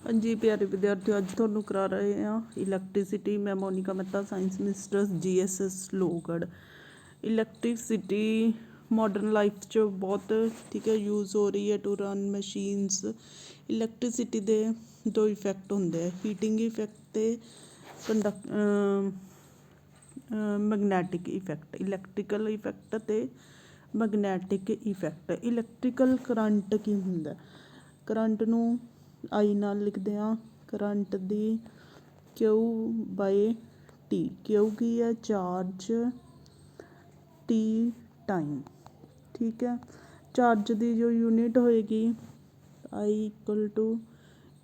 हाँ जी प्यारे विद्यार्थियों, अज तुहानूं करा रहे हैं इलैक्ट्रिसिटी। मैं Monika Mehta, science ministers GSS Lohgarh. Electricity modern life च बहुत ठीक है यूज़ हो रही है टू रन मशीनस। इलैक्ट्रिसिटी दे दो इफैक्ट होंगे, हीटिंग इफैक्ट ते मैगनैटिक इफैक्ट। इलैक्ट्रिकल इफैक्ट ते मैगनैटिक इफैक्ट। इलैक्ट्रिकल करंट की हुंदा, करंट नूं आई नाल लिखते हैं। करंट दी Q/T। Q की है चार्ज, T टाइम। ठीक है, चार्ज दी जो यूनिट होएगी I =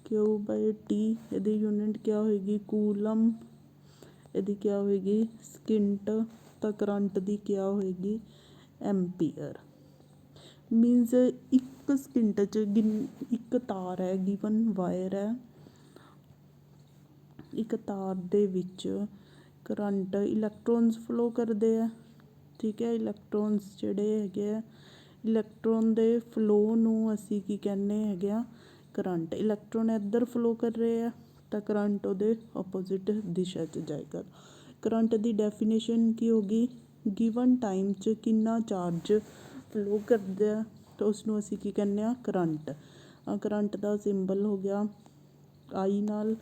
Q/T। यदि यूनिट क्या होएगी कूलम, यदि क्या होएगी सेकंड। तो करंट दी क्या होएगी एम्पीयर। मीनस एक सेकंड च एक तार है गिवन वायर है, एक तार दे विच करंट इलैक्ट्रॉन्स फ्लो करते हैं। ठीक है, इलैक्ट्रॉन्स जिहड़े हैगे आ, इलैक्ट्रॉन दे फ्लो नूं असीं की कहने हैगे आ करंट। इलैक्ट्रॉन इधर फ्लो कर रहे हैं तो करंट उहदे ओपोजिट दिशा च जाएगा। करंट दी डेफिनेशन की होगी, गिवन टाइम च कितना चार्ज फ्लो करदा है तो उसनूं असीं की कहने आ करंट। करंट दा सिंबल हो गया आई नाल,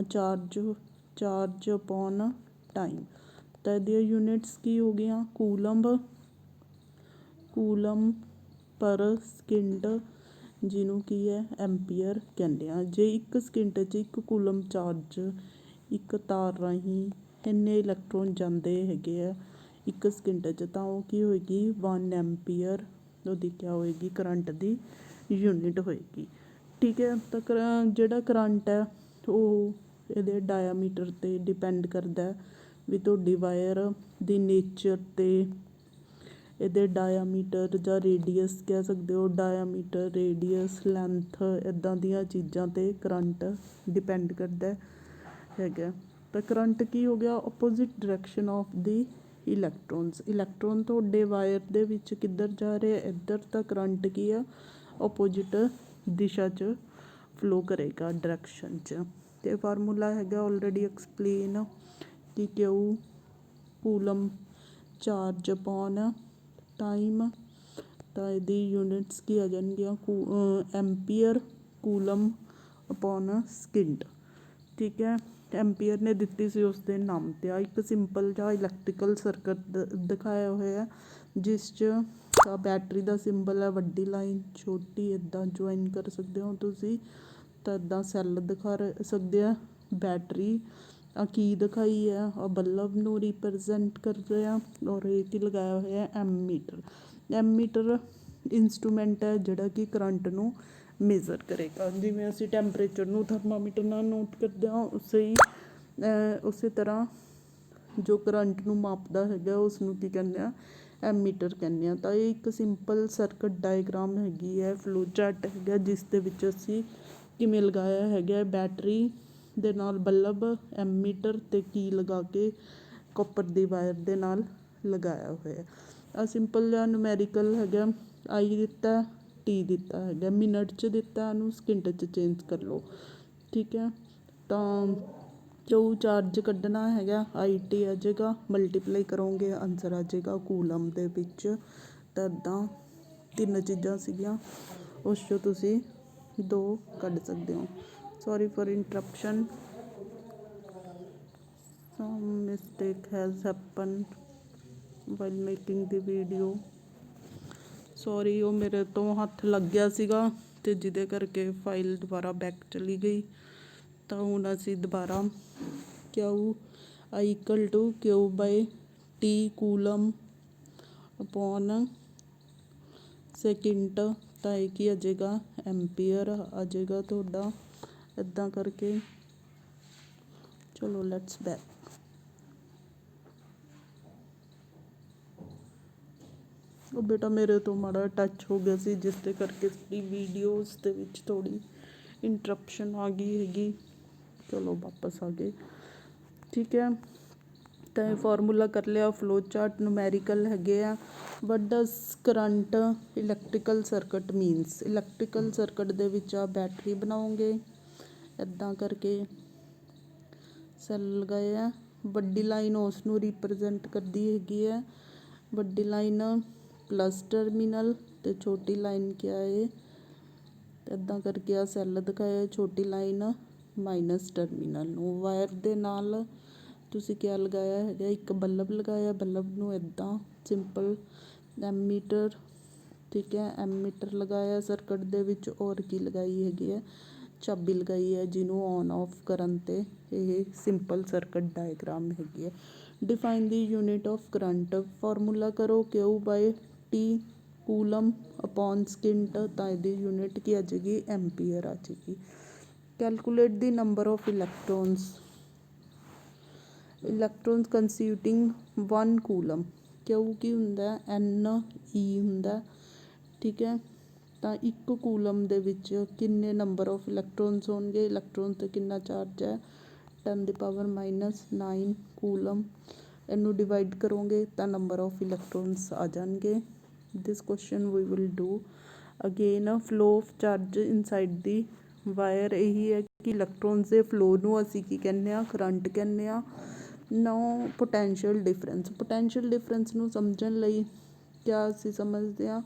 चार्ज अपॉन टाइम। तो ये यूनिट्स की हो गई कूलम, कूलम पर सेकंड, जिन्हों की है एम्पीयर कहते हैं। जे एक सेकंड च एक कूलम चार्ज एक तार राही इन्ने इलैक्ट्रॉन जाते हैगे आ एक सेकंड च, तो वो की होएगी 1 एम्पीयर। उसकी क्या होएगी करंट दी यूनिट होएगी। ठीक है, तो जिहड़ा करंट है वो ਇਹਦੇ डायामीटर ते डिपेंड करता है भी तुहाडी वायर दी नेचर ते। ਇਹਦੇ डायामीटर ਜਾਂ रेडियस कह सकते हो, डायामीटर रेडियस लेंथ इदां दियां चीज़ां ते करंट डिपेंड करता हैगा। तो करंट की हो गया opposite direction of the electrons. Electron तुहाडे वायर दे विच किधर जा रहे हैं इधर, तो करंट की है ओपोजिट दिशा च फ्लो करेगा डायरैक्शन च। तो फार्मूला हैगा ऑलरेडी एक्सप्लेन कि Q coulomb charge upon time. तो यदि यूनिट्स की आ जाएंगियाँ एम्पीयर कूलम अपॉन सेकंड। ठीक है, एम्पीयर ने दिती सी उसके नाम ते एक सिंपल जा इलैक्ट्रिकल सर्किट दिखाया होया जिस च बैटरी का सिंबल है वड्डी लाइन, छोटी इदां ज्वाइन कर सकते हो तुसी। तो इदां सैल दिखा सकते हैं बैटरी की दिखाई है और बल्ब नूं रिप्रजेंट कर रहे हैं। और ये की लगाया होया है एमीटर। एमीटर इंस्ट्रूमेंट है जिहड़ा कि करंट नूं मेजर करेगा। जिवें असीं टैंपरेचर नूं थर्मामीटर नाल नोट करते हैं उस तरह जो करंट नूं मापदा हैगा उसनूं की कहने आ एमीटर कहने आ। तो ये एक सिंपल सर्किट डायग्राम हैगी है, फ्लो चार्ट हैगा जिस दे विच असीं किवें लगाया हैगा बैटरी दे नाल बल्ब, एमीटर ते की लगा के कॉपर दी वायर दे नाल लगाया होया। आ सिंपल जिहा न्यूमैरिकल हैगा, आई दिता T दिता हैगा, मिनट च दिता इहनूं सेकंड च चेंज कर लो। ठीक है, तो जो चार्ज कढ़ना हैगा IT आ जाएगा, मल्टीप्लाई करोगे आंसर आ जाएगा कूलम दे विच। तो इदां 3 चीज़ां सीगियां उस चों तुसीं 2 कढ़ सकते हो। Sorry for interruption, some mistake has happened while making the video। Sorry, वो मेरे तो हत्थ लग गया सीगा ते जिहदे करके फाइल दोबारा बैक चली गई। तो हुण असीं दोबारा I = Q/T coulomb upon second. तो ये की आ जाएगा एम्पीयर आ जाएगा तुहाडा इदां करके। चलो लैट्स बैक। ਉਹ बेटा मेरे तो माड़ा टच हो गया सी जिस दे करके साडी वीडियोज़ दे विच थोड़ी इंटरप्शन आ गई हैगी। चलो वापस आ गए। ठीक है, तो फार्मूला कर लिया, फ्लो चार्ट न्यूमैरिकल हैगे आ। What does current electrical circuit means. Electrical circuit दे विच आ बैटरी बनाओगे, ਇੱਦਾਂ ਕਰਕੇ ਸੈੱਲ ਲਗਾਏ ਆ। ਵੱਡੀ ਲਾਈਨ ਉਸ ਨੂੰ ਰਿਪਰੈਜ਼ੈਂਟ ਕਰਦੀ ਹੈਗੀ ਹੈ, ਵੱਡੀ ਲਾਈਨ ਪਲੱਸ ਟਰਮੀਨਲ ਅਤੇ ਛੋਟੀ ਲਾਈਨ ਕਿਆ ਹੈ, ਇੱਦਾਂ ਕਰਕੇ ਆ ਸੈੱਲ ਦਿਖਾਇਆ, ਛੋਟੀ ਲਾਈਨ ਮਾਈਨਸ ਟਰਮੀਨਲ ਨੂੰ। ਵਾਇਰ ਦੇ ਨਾਲ ਤੁਸੀਂ ਕਿਆ ਲਗਾਇਆ ਹੈਗਾ, ਇੱਕ ਬੱਲਬ ਲਗਾਇਆ, ਬੱਲਬ ਨੂੰ ਇੱਦਾਂ ਸਿੰਪਲ ਐਮੀਟਰ, ਠੀਕ ਹੈ, ਐਮੀਟਰ ਲਗਾਇਆ ਸਰਕਟ ਦੇ ਵਿੱਚ। ਔਰ ਕੀ ਲਗਾਈ ਹੈਗੀ ਹੈ, ਚਾਬੀ ਲਗਾਈ ਹੈ, ਜਿਹਨੂੰ ਔਨ ਆਫ ਕਰਨ 'ਤੇ ਇਹ ਸਿੰਪਲ ਸਰਕਟ ਡਾਇਗਰਾਮ ਹੈਗੀ ਹੈ। Define the unit of current, formula ਕਰੋ Q/T ਕੂਲਮ ਅਪੋਨ ਸਕਿੰਟ, ਤਾਂ ਇਹਦੀ ਯੂਨਿਟ ਕੀ ਆ ਜਾਏਗੀ, ਐਂਪੀਅਰ ਆ ਜਾਏਗੀ। Calculate the number of electrons, electrons constituting 1 coulomb. Q ਕੀ ਹੁੰਦਾ, NE ਹੁੰਦਾ, ਠੀਕ ਹੈ। ਤਾਂ 1 ਕੂਲਮ ਦੇ ਵਿੱਚ ਕਿੰਨੇ ਨੰਬਰ ਆਫ ਇਲੈਕਟ੍ਰੋਨਸ ਹੋਣਗੇ, ਇਲੈਕਟ੍ਰੋਨ 'ਤੇ ਕਿੰਨਾ ਚਾਰਜ ਹੈ, 10⁻⁻9 ਕੂਲਮ। ਇਹਨੂੰ ਡਿਵਾਈਡ ਕਰੋਗੇ ਤਾਂ ਨੰਬਰ ਆਫ ਇਲੈਕਟ੍ਰੋਨਸ ਆ ਜਾਣਗੇ। This question we will do again. Flow of charge inside the wire, ਇਹੀ ਹੈ ਕਿ ਇਲੈਕਟ੍ਰੋਨਸ ਦੇ ਫਲੋ ਨੂੰ ਅਸੀਂ ਕੀ ਕਹਿੰਦੇ ਹਾਂ, ਕਰੰਟ ਕਹਿੰਦੇ ਹਾਂ। ਨਾਓ ਪੋਟੈਂਸ਼ੀਅਲ ਡਿਫਰੈਂਸ, ਪੋਟੈਂਸ਼ੀਅਲ ਡਿਫਰੈਂਸ ਨੂੰ ਸਮਝਣ ਲਈ ਕਿਆ ਅਸੀਂ ਸਮਝਦੇ ਹਾਂ,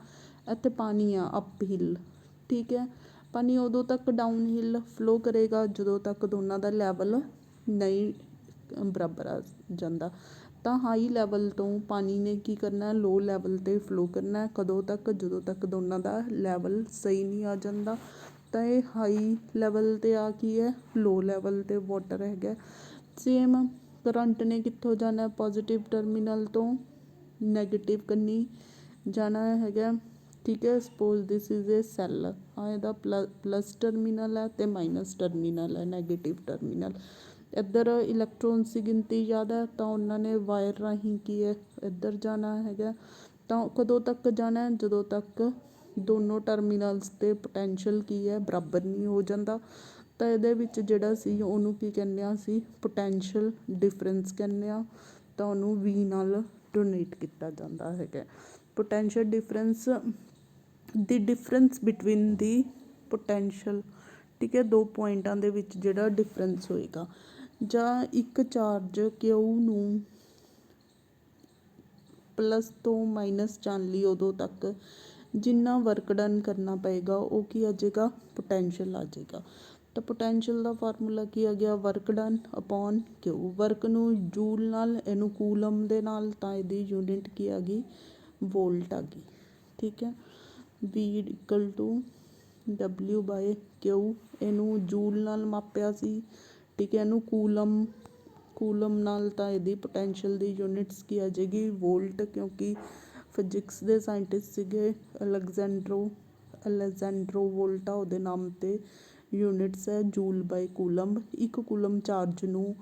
ਇੱਥੇ ਪਾਣੀ ਆ ਅਪ ਹਿੱਲ, ਠੀਕ ਹੈ। ਪਾਣੀ ਉਦੋਂ ਤੱਕ ਡਾਊਨ ਹਿੱਲ ਫਲੋ ਕਰੇਗਾ ਜਦੋਂ ਤੱਕ ਦੋਨਾਂ ਦਾ ਲੈਵਲ ਨਹੀਂ ਬਰਾਬਰ ਆ ਜਾਂਦਾ। ਤਾਂ ਹਾਈ ਲੈਵਲ ਤੋਂ ਪਾਣੀ ਨੇ ਕੀ ਕਰਨਾ, ਲੋ ਲੈਵਲ 'ਤੇ ਫਲੋ ਕਰਨਾ। ਕਦੋਂ ਤੱਕ, ਜਦੋਂ ਤੱਕ ਦੋਨਾਂ ਦਾ ਲੈਵਲ ਸਹੀ ਨਹੀਂ ਆ ਜਾਂਦਾ। ਤਾਂ ਇਹ ਹਾਈ ਲੈਵਲ 'ਤੇ ਆ ਕੀ ਹੈ, ਲੋ ਲੈਵਲ 'ਤੇ ਵਾਟਰ ਹੈਗਾ। ਸੇਮ ਕਰੰਟ ਨੇ ਕਿੱਥੋਂ ਜਾਣਾ, ਪੋਜ਼ੀਟਿਵ ਟਰਮੀਨਲ ਤੋਂ ਨੈਗੇਟਿਵ ਕੰਨੀ ਜਾਣਾ ਹੈਗਾ, ਠੀਕ ਹੈ। Suppose this is a cell, ਹਾਂ ਇਹਦਾ ਪਲੱਸ ਟਰਮੀਨਲ ਹੈ ਅਤੇ ਮਾਈਨਸ ਟਰਮੀਨਲ ਹੈ, ਨੈਗੇਟਿਵ ਟਰਮੀਨਲ। ਇੱਧਰ ਇਲੈਕਟ੍ਰੋਨਸ ਦੀ ਗਿਣਤੀ ਜ਼ਿਆਦਾ, ਤਾਂ ਉਹਨਾਂ ਨੇ ਵਾਇਰ ਰਾਹੀਂ ਕੀ ਹੈ, ਇੱਧਰ ਜਾਣਾ ਹੈਗਾ। ਤਾਂ ਕਦੋਂ ਤੱਕ ਜਾਣਾ, ਜਦੋਂ ਤੱਕ ਦੋਨੋਂ ਟਰਮੀਨਲਸ 'ਤੇ ਪੋਟੈਂਸ਼ੀਅਲ ਕੀ ਹੈ, ਬਰਾਬਰ ਨਹੀਂ ਹੋ ਜਾਂਦਾ। ਤਾਂ ਇਹਦੇ ਵਿੱਚ ਜਿਹੜਾ ਸੀ ਉਹਨੂੰ ਕੀ ਕਹਿੰਦੇ ਹਾਂ ਅਸੀਂ, ਪੋਟੈਂਸ਼ੀਅਲ ਡਿਫਰੈਂਸ ਕਹਿੰਦੇ ਹਾਂ। ਤਾਂ ਉਹਨੂੰ V ਨਾਲ ਡੋਨੇਟ ਕੀਤਾ ਜਾਂਦਾ ਹੈਗਾ। ਪੋਟੈਂਸ਼ੀਅਲ ਡਿਫਰੈਂਸ, ਦੀ ਡਿਫਰੈਂਸ ਬਿਟਵੀਨ ਦੀ ਪੋਟੈਂਸ਼ੀਅਲ, ਠੀਕ ਹੈ, ਦੋ ਪੁਆਇੰਟਾਂ ਦੇ ਵਿੱਚ ਜਿਹੜਾ ਡਿਫਰੈਂਸ ਹੋਏਗਾ। ਜਾਂ ਇੱਕ ਚਾਰਜ Q ਨੂੰ ਪਲੱਸ ਤੋਂ ਮਾਈਨਸ ਜਾਣ ਲਈ ਉਦੋਂ ਤੱਕ ਜਿੰਨਾ ਵਰਕ ਡਨ ਕਰਨਾ ਪਏਗਾ ਉਹ ਕੀ ਆ ਜਾਏਗਾ, ਪੋਟੈਂਸ਼ੀਅਲ ਆ ਜਾਏਗਾ। ਤਾਂ ਪੋਟੈਂਸ਼ੀਅਲ ਦਾ ਫਾਰਮੂਲਾ ਕੀ ਆ ਗਿਆ, work done upon Q। Work ਨੂੰ ਜੂਲ ਨਾਲ, ਇਹਨੂੰ ਕੂਲਮ ਦੇ ਨਾਲ, ਤਾਂ ਇਹਦੀ ਯੂਨਿਟ ਕੀ ਆ ਗਈ, ਵੋਲਟ ਆ ਗਈ, ਠੀਕ ਹੈ। V W/Q, ਇਹਨੂੰ ਜੂਲ ਨਾਲ ਮਾਪਿਆ ਸੀ, ਠੀਕ ਹੈ। ਇਹਨੂੰ ਕੂਲਮ ਨਾਲ, ਤਾਂ ਇਹਦੀ ਪੋਟੈਂਸ਼ੀਅਲ ਦੀ ਯੂਨਿਟਸ ਕੀ ਆ ਜਾਏਗੀ, ਵੋਲਟ। ਕਿਉਂਕਿ ਫਿਜ਼ਿਕਸ ਦੇ ਸਾਇੰਟਿਸਟ ਸੀਗੇ ਅਲੈਗਜ਼ੈਂਡਰੋ ਵੋਲਟਾ, ਉਹਦੇ ਨਾਮ 'ਤੇ ਯੂਨਿਟਸ ਹੈ ਜੂਲ/ਕੂਲਮ। 1 ਕੂਲਮ ਚਾਰਜ ਨੂੰ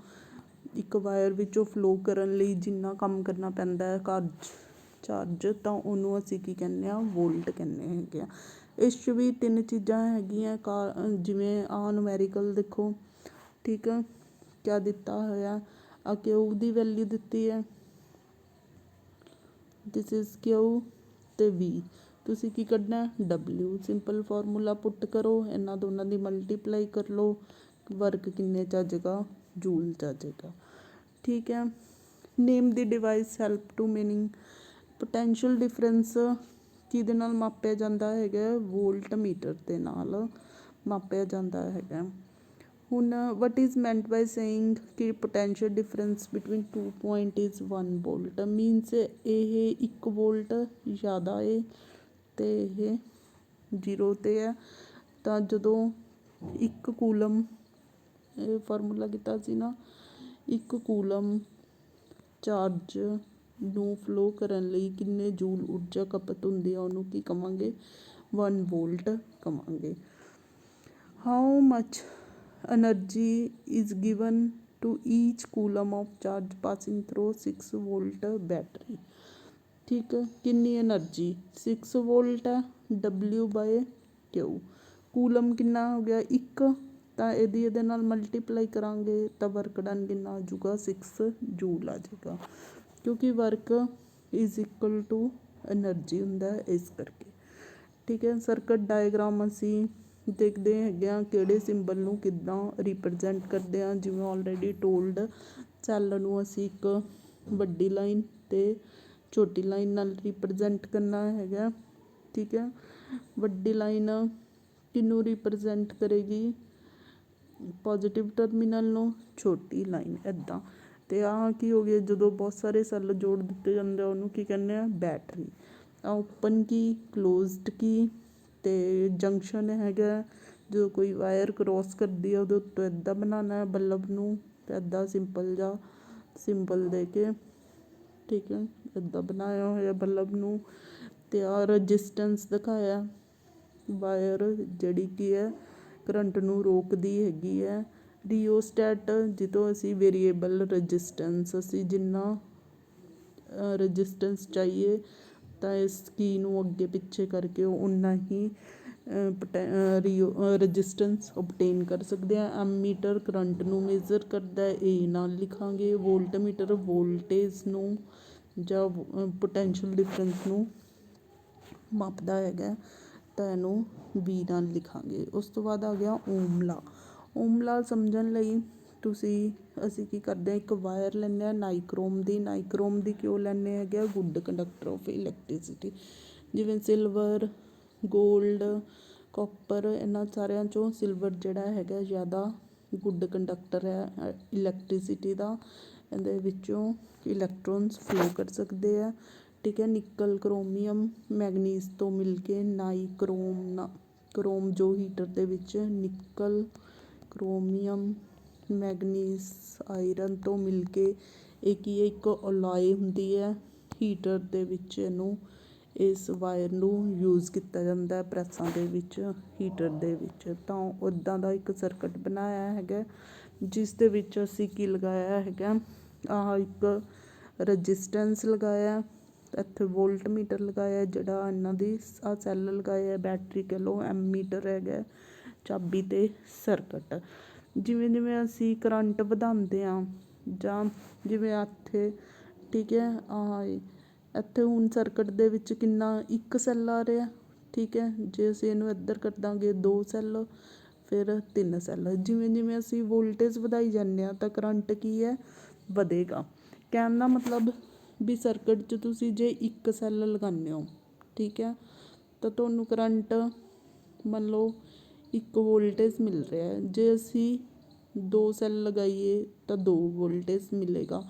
ਇੱਕ ਵਾਇਰ ਵਿੱਚੋਂ ਫਲੋ ਕਰਨ ਲਈ ਜਿੰਨਾ ਕੰਮ ਕਰਨਾ ਪੈਂਦਾ ਹੈ ਚਾਰਜ, ਤਾਂ ਉਹਨੂੰ ਅਸੀਂ ਕੀ ਕਹਿੰਦੇ ਹਾਂ, ਵੋਲਟ ਕਹਿੰਦੇ ਹੈਗੇ ਆ। ਇਸ 'ਚ ਵੀ 3 ਚੀਜ਼ਾਂ ਹੈਗੀਆਂ, ਜਿਵੇਂ ਆਹ ਨੂਮੈਰੀਕਲ ਦੇਖੋ, ਠੀਕ ਹੈ, ਕਿਆ ਦਿੱਤਾ ਹੋਇਆ, ਆ Q ਦੀ ਵੈਲਿਊ ਦਿੱਤੀ ਹੈ, ਦਿਸ ਇਜ਼ Q, ਅਤੇ V ਤੁਸੀਂ ਕੀ ਕੱਢਣਾ, W। ਸਿੰਪਲ ਫਾਰਮੂਲਾ ਪੁੱਟ ਕਰੋ, ਇਹਨਾਂ ਦੋਨਾਂ ਦੀ ਮਲਟੀਪਲਾਈ ਕਰ ਲਓ, ਵਰਕ ਕਿੰਨੇ 'ਚ ਆ ਜਾਏਗਾ, ਜੂਲ 'ਚ ਆ ਜਾਏਗਾ, ਠੀਕ ਹੈ। Name the device help to meaning, potential difference ਕਿਹਦੇ ਨਾਲ ਮਾਪਿਆ ਜਾਂਦਾ ਹੈਗਾ, ਵੋਲਟ ਮੀਟਰ ਦੇ ਨਾਲ ਮਾਪਿਆ ਜਾਂਦਾ ਹੈਗਾ। ਹੁਣ what is meant by saying ਕਿ potential difference between 2 point is 1 volt, means ਇਹ 1 ਵੋਲਟ ਜ਼ਿਆਦਾ ਹੈ ਅਤੇ ਇਹ 0 'ਤੇ ਹੈ। ਤਾਂ ਜਦੋਂ 1 ਕੂਲਮ, ਇਹ ਫਾਰਮੂਲਾ ਕੀਤਾ ਸੀ ਨਾ, 1 ਕੂਲਮ ਚਾਰਜ ਨੂੰ ਫਲੋ ਕਰਨ ਲਈ ਕਿੰਨੇ ਜੂਲ ਊਰਜਾ ਖਪਤ ਹੁੰਦੀ ਆ, ਉਹਨੂੰ ਕੀ ਕਵਾਂਗੇ, 1 ਵੋਲਟ ਕਵਾਂਗੇ। How much energy is given to each coulomb of charge passing through 6 volt battery, ਠੀਕ ਹੈ। ਕਿੰਨੀ ਐਨਰਜੀ, 6 ਵੋਲਟ ਹੈ, W/Q। ਕੂਲਮ ਕਿੰਨਾ ਹੋ ਗਿਆ, 1, ਤਾਂ ਇਹਦੇ ਨਾਲ ਮਲਟੀਪਲਾਈ ਕਰਾਂਗੇ ਤਾਂ ਵਰਕ ਡਨ ਕਿੰਨਾ ਆ ਜਾਊਗਾ, 6 ਜੂਲ ਆ ਜਾਏਗਾ। ਕਿਉਂਕਿ work is equal to energy ਹੁੰਦਾ, ਇਸ ਕਰਕੇ, ਠੀਕ ਹੈ। ਸਰਕਟ ਡਾਇਗਰਾਮ ਅਸੀਂ ਦੇਖਦੇ ਹੈਗੇ ਆ ਕਿਹੜੇ ਸਿੰਬਲ ਨੂੰ ਕਿੱਦਾਂ ਰਿਪਰਜੈਂਟ ਕਰਦੇ ਆ। ਜਿਵੇਂ ਆਲਰੇਡੀ ਟੋਲਡ, ਸੈੱਲ ਨੂੰ ਅਸੀਂ ਇੱਕ ਵੱਡੀ ਲਾਈਨ ਅਤੇ ਛੋਟੀ ਲਾਈਨ ਨਾਲ ਰਿਪਰਜੈਂਟ ਕਰਨਾ ਹੈਗਾ, ਠੀਕ ਹੈ। ਵੱਡੀ ਲਾਈਨ ਕਿਹਨੂੰ ਰਿਪਰਜੈਂਟ ਕਰੇਗੀ, ਪੋਜ਼ੀਟਿਵ ਟਰਮੀਨਲ ਨੂੰ, ਛੋਟੀ ਲਾਈਨ ਇੱਦਾਂ। ਅਤੇ ਆਹ ਕੀ ਹੋ ਗਿਆ, ਜਦੋਂ ਬਹੁਤ ਸਾਰੇ ਸੈੱਲ ਜੋੜ ਦਿੱਤੇ ਜਾਂਦੇ ਆ ਉਹਨੂੰ ਕੀ ਕਹਿੰਦੇ ਆ, ਬੈਟਰੀ। ਓਪਨ ਕੀ, ਕਲੋਜ਼ਡ ਕੀ, ਅਤੇ ਜੰਕਸ਼ਨ ਹੈਗਾ ਜਦੋਂ ਕੋਈ ਵਾਇਰ ਕਰੋਸ ਕਰਦੀ ਆ ਉਹਦੇ ਉੱਤੋਂ ਇੱਦਾਂ ਬਣਾਉਣਾ ਹੈ ਬੱਲਬ ਨੂੰ, ਅਤੇ ਇੱਦਾਂ ਸਿੰਪਲ ਜਿਹਾ ਸਿੰਬਲ ਦੇ ਕੇ, ਠੀਕ ਹੈ, ਇੱਦਾਂ ਬਣਾਇਆ ਹੋਇਆ ਬੱਲਬ ਨੂੰ। ਅਤੇ ਆਹ ਰਜਿਸਟੈਂਸ ਦਿਖਾਇਆ, ਵਾਇਰ ਜਿਹੜੀ ਕੀ ਹੈ ਕਰੰਟ ਨੂੰ ਰੋਕਦੀ ਹੈਗੀ ਹੈ। ਰਿਓਸਟੈਟ, ਜਿਹਤੋਂ ਅਸੀਂ ਵੇਰੀਏਬਲ ਰਜਿਸਟੈਂਸ, ਅਸੀਂ ਜਿੰਨਾ ਰਜਿਸਟੈਂਸ ਚਾਹੀਏ ਤਾਂ ਇਸ ਕੀ ਨੂੰ ਅੱਗੇ ਪਿੱਛੇ ਕਰਕੇ ਉਨਾ ਹੀ ਰਜਿਸਟੈਂਸ ਓਬਟੇਨ ਕਰ ਸਕਦੇ ਹਾਂ। ਐਮੀਟਰ ਕਰੰਟ ਨੂੰ ਮੇਜ਼ਰ ਕਰਦਾ, ਏ ਨਾਲ ਲਿਖਾਂਗੇ। ਵੋਲਟਮੀਟਰ ਵੋਲਟੇਜ ਨੂੰ ਜਾਂ ਪੋਟੈਂਸ਼ੀਅਲ ਡਿਫਰੈਂਸ ਨੂੰ ਮਾਪਦਾ ਹੈਗਾ, ਤਾਂ ਇਹਨੂੰ ਵੀ ਨਾਲ ਲਿਖਾਂਗੇ। ਉਸ ਤੋਂ ਬਾਅਦ ਆ ਗਿਆ ਓਮ ਲਾ। ਓਮ ਲਾ ਸਮਝਣ ਲਈ ਅਸੀਂ ਕੀ ਕਰਦੇ ਹਾਂ, ਇੱਕ ਵਾਇਰ ਲੈਂਦੇ ਹਾਂ ਨਾਈਕਰੋਮ ਦੀ ਕਿਉਂ ਲੈਂਦੇ ਹੈਗੇ ਆ, ਗੁੱਡ ਕੰਡਕਟਰ ਆਫ ਇਲੈਕਟ੍ਰੀਸਿਟੀ। ਜਿਵੇਂ ਸਿਲਵਰ, ਗੋਲਡ, ਕਾਪਰ, ਇਹਨਾਂ ਸਾਰਿਆਂ 'ਚੋਂ ਸਿਲਵਰ ਜਿਹੜਾ ਹੈਗਾ ਜ਼ਿਆਦਾ ਗੁੱਡ ਕੰਡਕਟਰ ਹੈ ਇਲੈਕਟ੍ਰੀਸਿਟੀ ਦਾ। ਇਹਦੇ ਵਿੱਚੋਂ ਇਲੈਕਟ੍ਰੋਨਸ ਫਲੋ ਕਰ ਸਕਦੇ ਆ, ਠੀਕ ਹੈ। ਨਿੱਕਲ, ਕ੍ਰੋਮੀਅਮ, ਮੈਗਨੀਜ਼ ਤੋਂ ਮਿਲ ਕੇ ਕ੍ਰੋਮ ਜੋ ਹੀਟਰ ਦੇ ਵਿੱਚ ਨਿੱਕਲ, ਕ੍ਰੋਮੀਅਮ, ਮੈਗਨੀਜ਼, ਆਇਰਨ ਤੋਂ ਮਿਲ ਕੇ ਇਹ ਕੀ ਹੈ, ਇੱਕ ਅਲੋਏ ਹੁੰਦੀ ਹੈ। ਹੀਟਰ ਦੇ ਵਿੱਚ ਇਹਨੂੰ, ਇਸ ਵਾਇਰ ਨੂੰ ਯੂਜ਼ ਕੀਤਾ ਜਾਂਦਾ ਪ੍ਰੈਸਾਂ ਦੇ ਵਿੱਚ, ਹੀਟਰ ਦੇ ਵਿੱਚ। ਤਾਂ ਉੱਦਾਂ ਦਾ ਇੱਕ ਸਰਕਟ ਬਣਾਇਆ ਹੈਗਾ, ਜਿਸ ਦੇ ਵਿੱਚ ਅਸੀਂ ਕੀ ਲਗਾਇਆ ਹੈਗਾ, ਆਹ ਇੱਕ ਰਜਿਸਟੈਂਸ ਲਗਾਇਆ, ਇੱਥੇ ਵੋਲਟਮੀਟਰ ਲਗਾਇਆ, ਜਿਹੜਾ ਇਹਨਾਂ ਦੀ ਆਹ ਸੈੱਲ ਲਗਾਏ, ਬੈਟਰੀ ਕਹਿ ਲਓ, ਐਮੀਟਰ ਹੈਗਾ, ਚਾਬੀ ਅਤੇ ਸਰਕਟ। ਜਿਵੇਂ ਜਿਵੇਂ ਅਸੀਂ ਕਰੰਟ ਵਧਾਉਂਦੇ ਹਾਂ, ਜਾਂ ਜਿਵੇਂ ਇੱਥੇ, ਠੀਕ ਹੈ, ਇੱਥੇ ਹੁਣ ਸਰਕਟ ਦੇ ਵਿੱਚ ਕਿੰਨਾ, ਇੱਕ ਸੈੱਲ ਆ ਰਿਹਾ, ਠੀਕ ਹੈ। ਜੇ ਅਸੀਂ ਇਹਨੂੰ ਇੱਧਰ ਕਰ ਦਾਂਗੇ 2 ਸੈੱਲ, ਫਿਰ 3 ਸੈੱਲ। ਜਿਵੇਂ ਜਿਵੇਂ ਅਸੀਂ ਵੋਲਟੇਜ ਵਧਾਈ ਜਾਂਦੇ ਹਾਂ ਤਾਂ ਕਰੰਟ ਕੀ ਹੈ, ਵਧੇਗਾ। ਕਹਿਣ ਦਾ ਮਤਲਬ ਵੀ ਸਰਕਟ 'ਚ ਤੁਸੀਂ ਜੇ ਇੱਕ ਸੈੱਲ ਲਗਾਉਂਦੇ ਹੋ, ਠੀਕ ਹੈ, ਤਾਂ ਤੁਹਾਨੂੰ ਕਰੰਟ ਮੰਨ ਲਓ 1 ਵੋਲਟੇਜ ਮਿਲ ਰਿਹਾ ਹੈ। ਜੇ ਅਸੀਂ 2 ਸੈੱਲ ਲਗਾਈਏ ਤਾਂ 2 ਵੋਲਟੇਜ ਮਿਲੇਗਾ,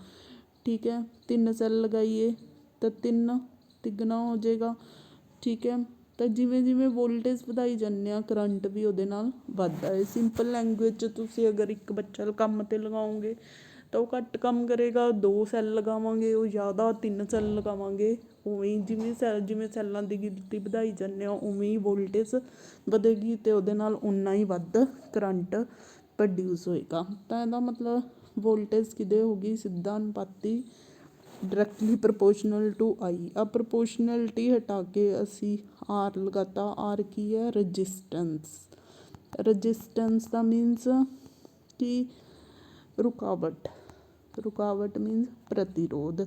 ਠੀਕ ਹੈ। 3 ਸੈੱਲ ਲਗਾਈਏ ਤਾਂ 3 ਤਿੱਗਣਾ ਹੋ ਜਾਏਗਾ, ਠੀਕ ਹੈ। ਤਾਂ ਜਿਵੇਂ ਜਿਵੇਂ ਵੋਲਟੇਜ ਵਧਾਈ ਜਾਂਦੇ ਆ, ਕਰੰਟ ਵੀ ਉਹਦੇ ਨਾਲ ਵੱਧਦਾ ਹੈ। ਸਿੰਪਲ ਲੈਂਗੁਏਜ 'ਚ ਤੁਸੀਂ ਅਗਰ ਇੱਕ ਬੱਚਾ ਕੰਮ 'ਤੇ ਲਗਾਓਗੇ ਤਾਂ ਉਹ ਘੱਟ ਕੰਮ ਕਰੇਗਾ, 2 ਸੈੱਲ ਲਗਾਵਾਂਗੇ ਉਹ ਜ਼ਿਆਦਾ, 3 ਸੈੱਲ ਲਗਾਵਾਂਗੇ ਉਵੇਂ ਹੀ। ਜਿਵੇਂ ਸੈੱਲਾਂ ਦੀ ਗਿਣਤੀ ਵਧਾਈ ਜਾਂਦੇ ਆ ਉਵੇਂ ਹੀ ਵੋਲਟੇਜ ਵਧੇਗੀ, ਅਤੇ ਉਹਦੇ ਨਾਲ ਓਨਾ ਹੀ ਵੱਧ ਕਰੰਟ ਪ੍ਰੋਡਿਊਸ ਹੋਏਗਾ। ਤਾਂ ਇਹਦਾ ਮਤਲਬ ਵੋਲਟੇਜ ਕਿਹਦੇ ਹੋ ਗਈ, ਸਿੱਧਾ ਅਨੁਪਾਤੀ, ਡਾਇਰੈਕਟਲੀ ਪ੍ਰਪੋਰਸ਼ਨਲ ਟੂ ਆਈ। ਆ ਪ੍ਰਪੋਰਸ਼ਨੈਲਿਟੀ ਹਟਾ ਕੇ ਅਸੀਂ ਆਰ ਲਗਾਤਾ। ਆਰ ਕੀ ਹੈ, ਰਜਿਸਟੈਂਸ। ਰਜਿਸਟੈਂਸ ਦਾ ਮੀਨਸ ਕਿ ਰੁਕਾਵਟ ਮੀਨਸ ਪ੍ਰਤੀਰੋਧ।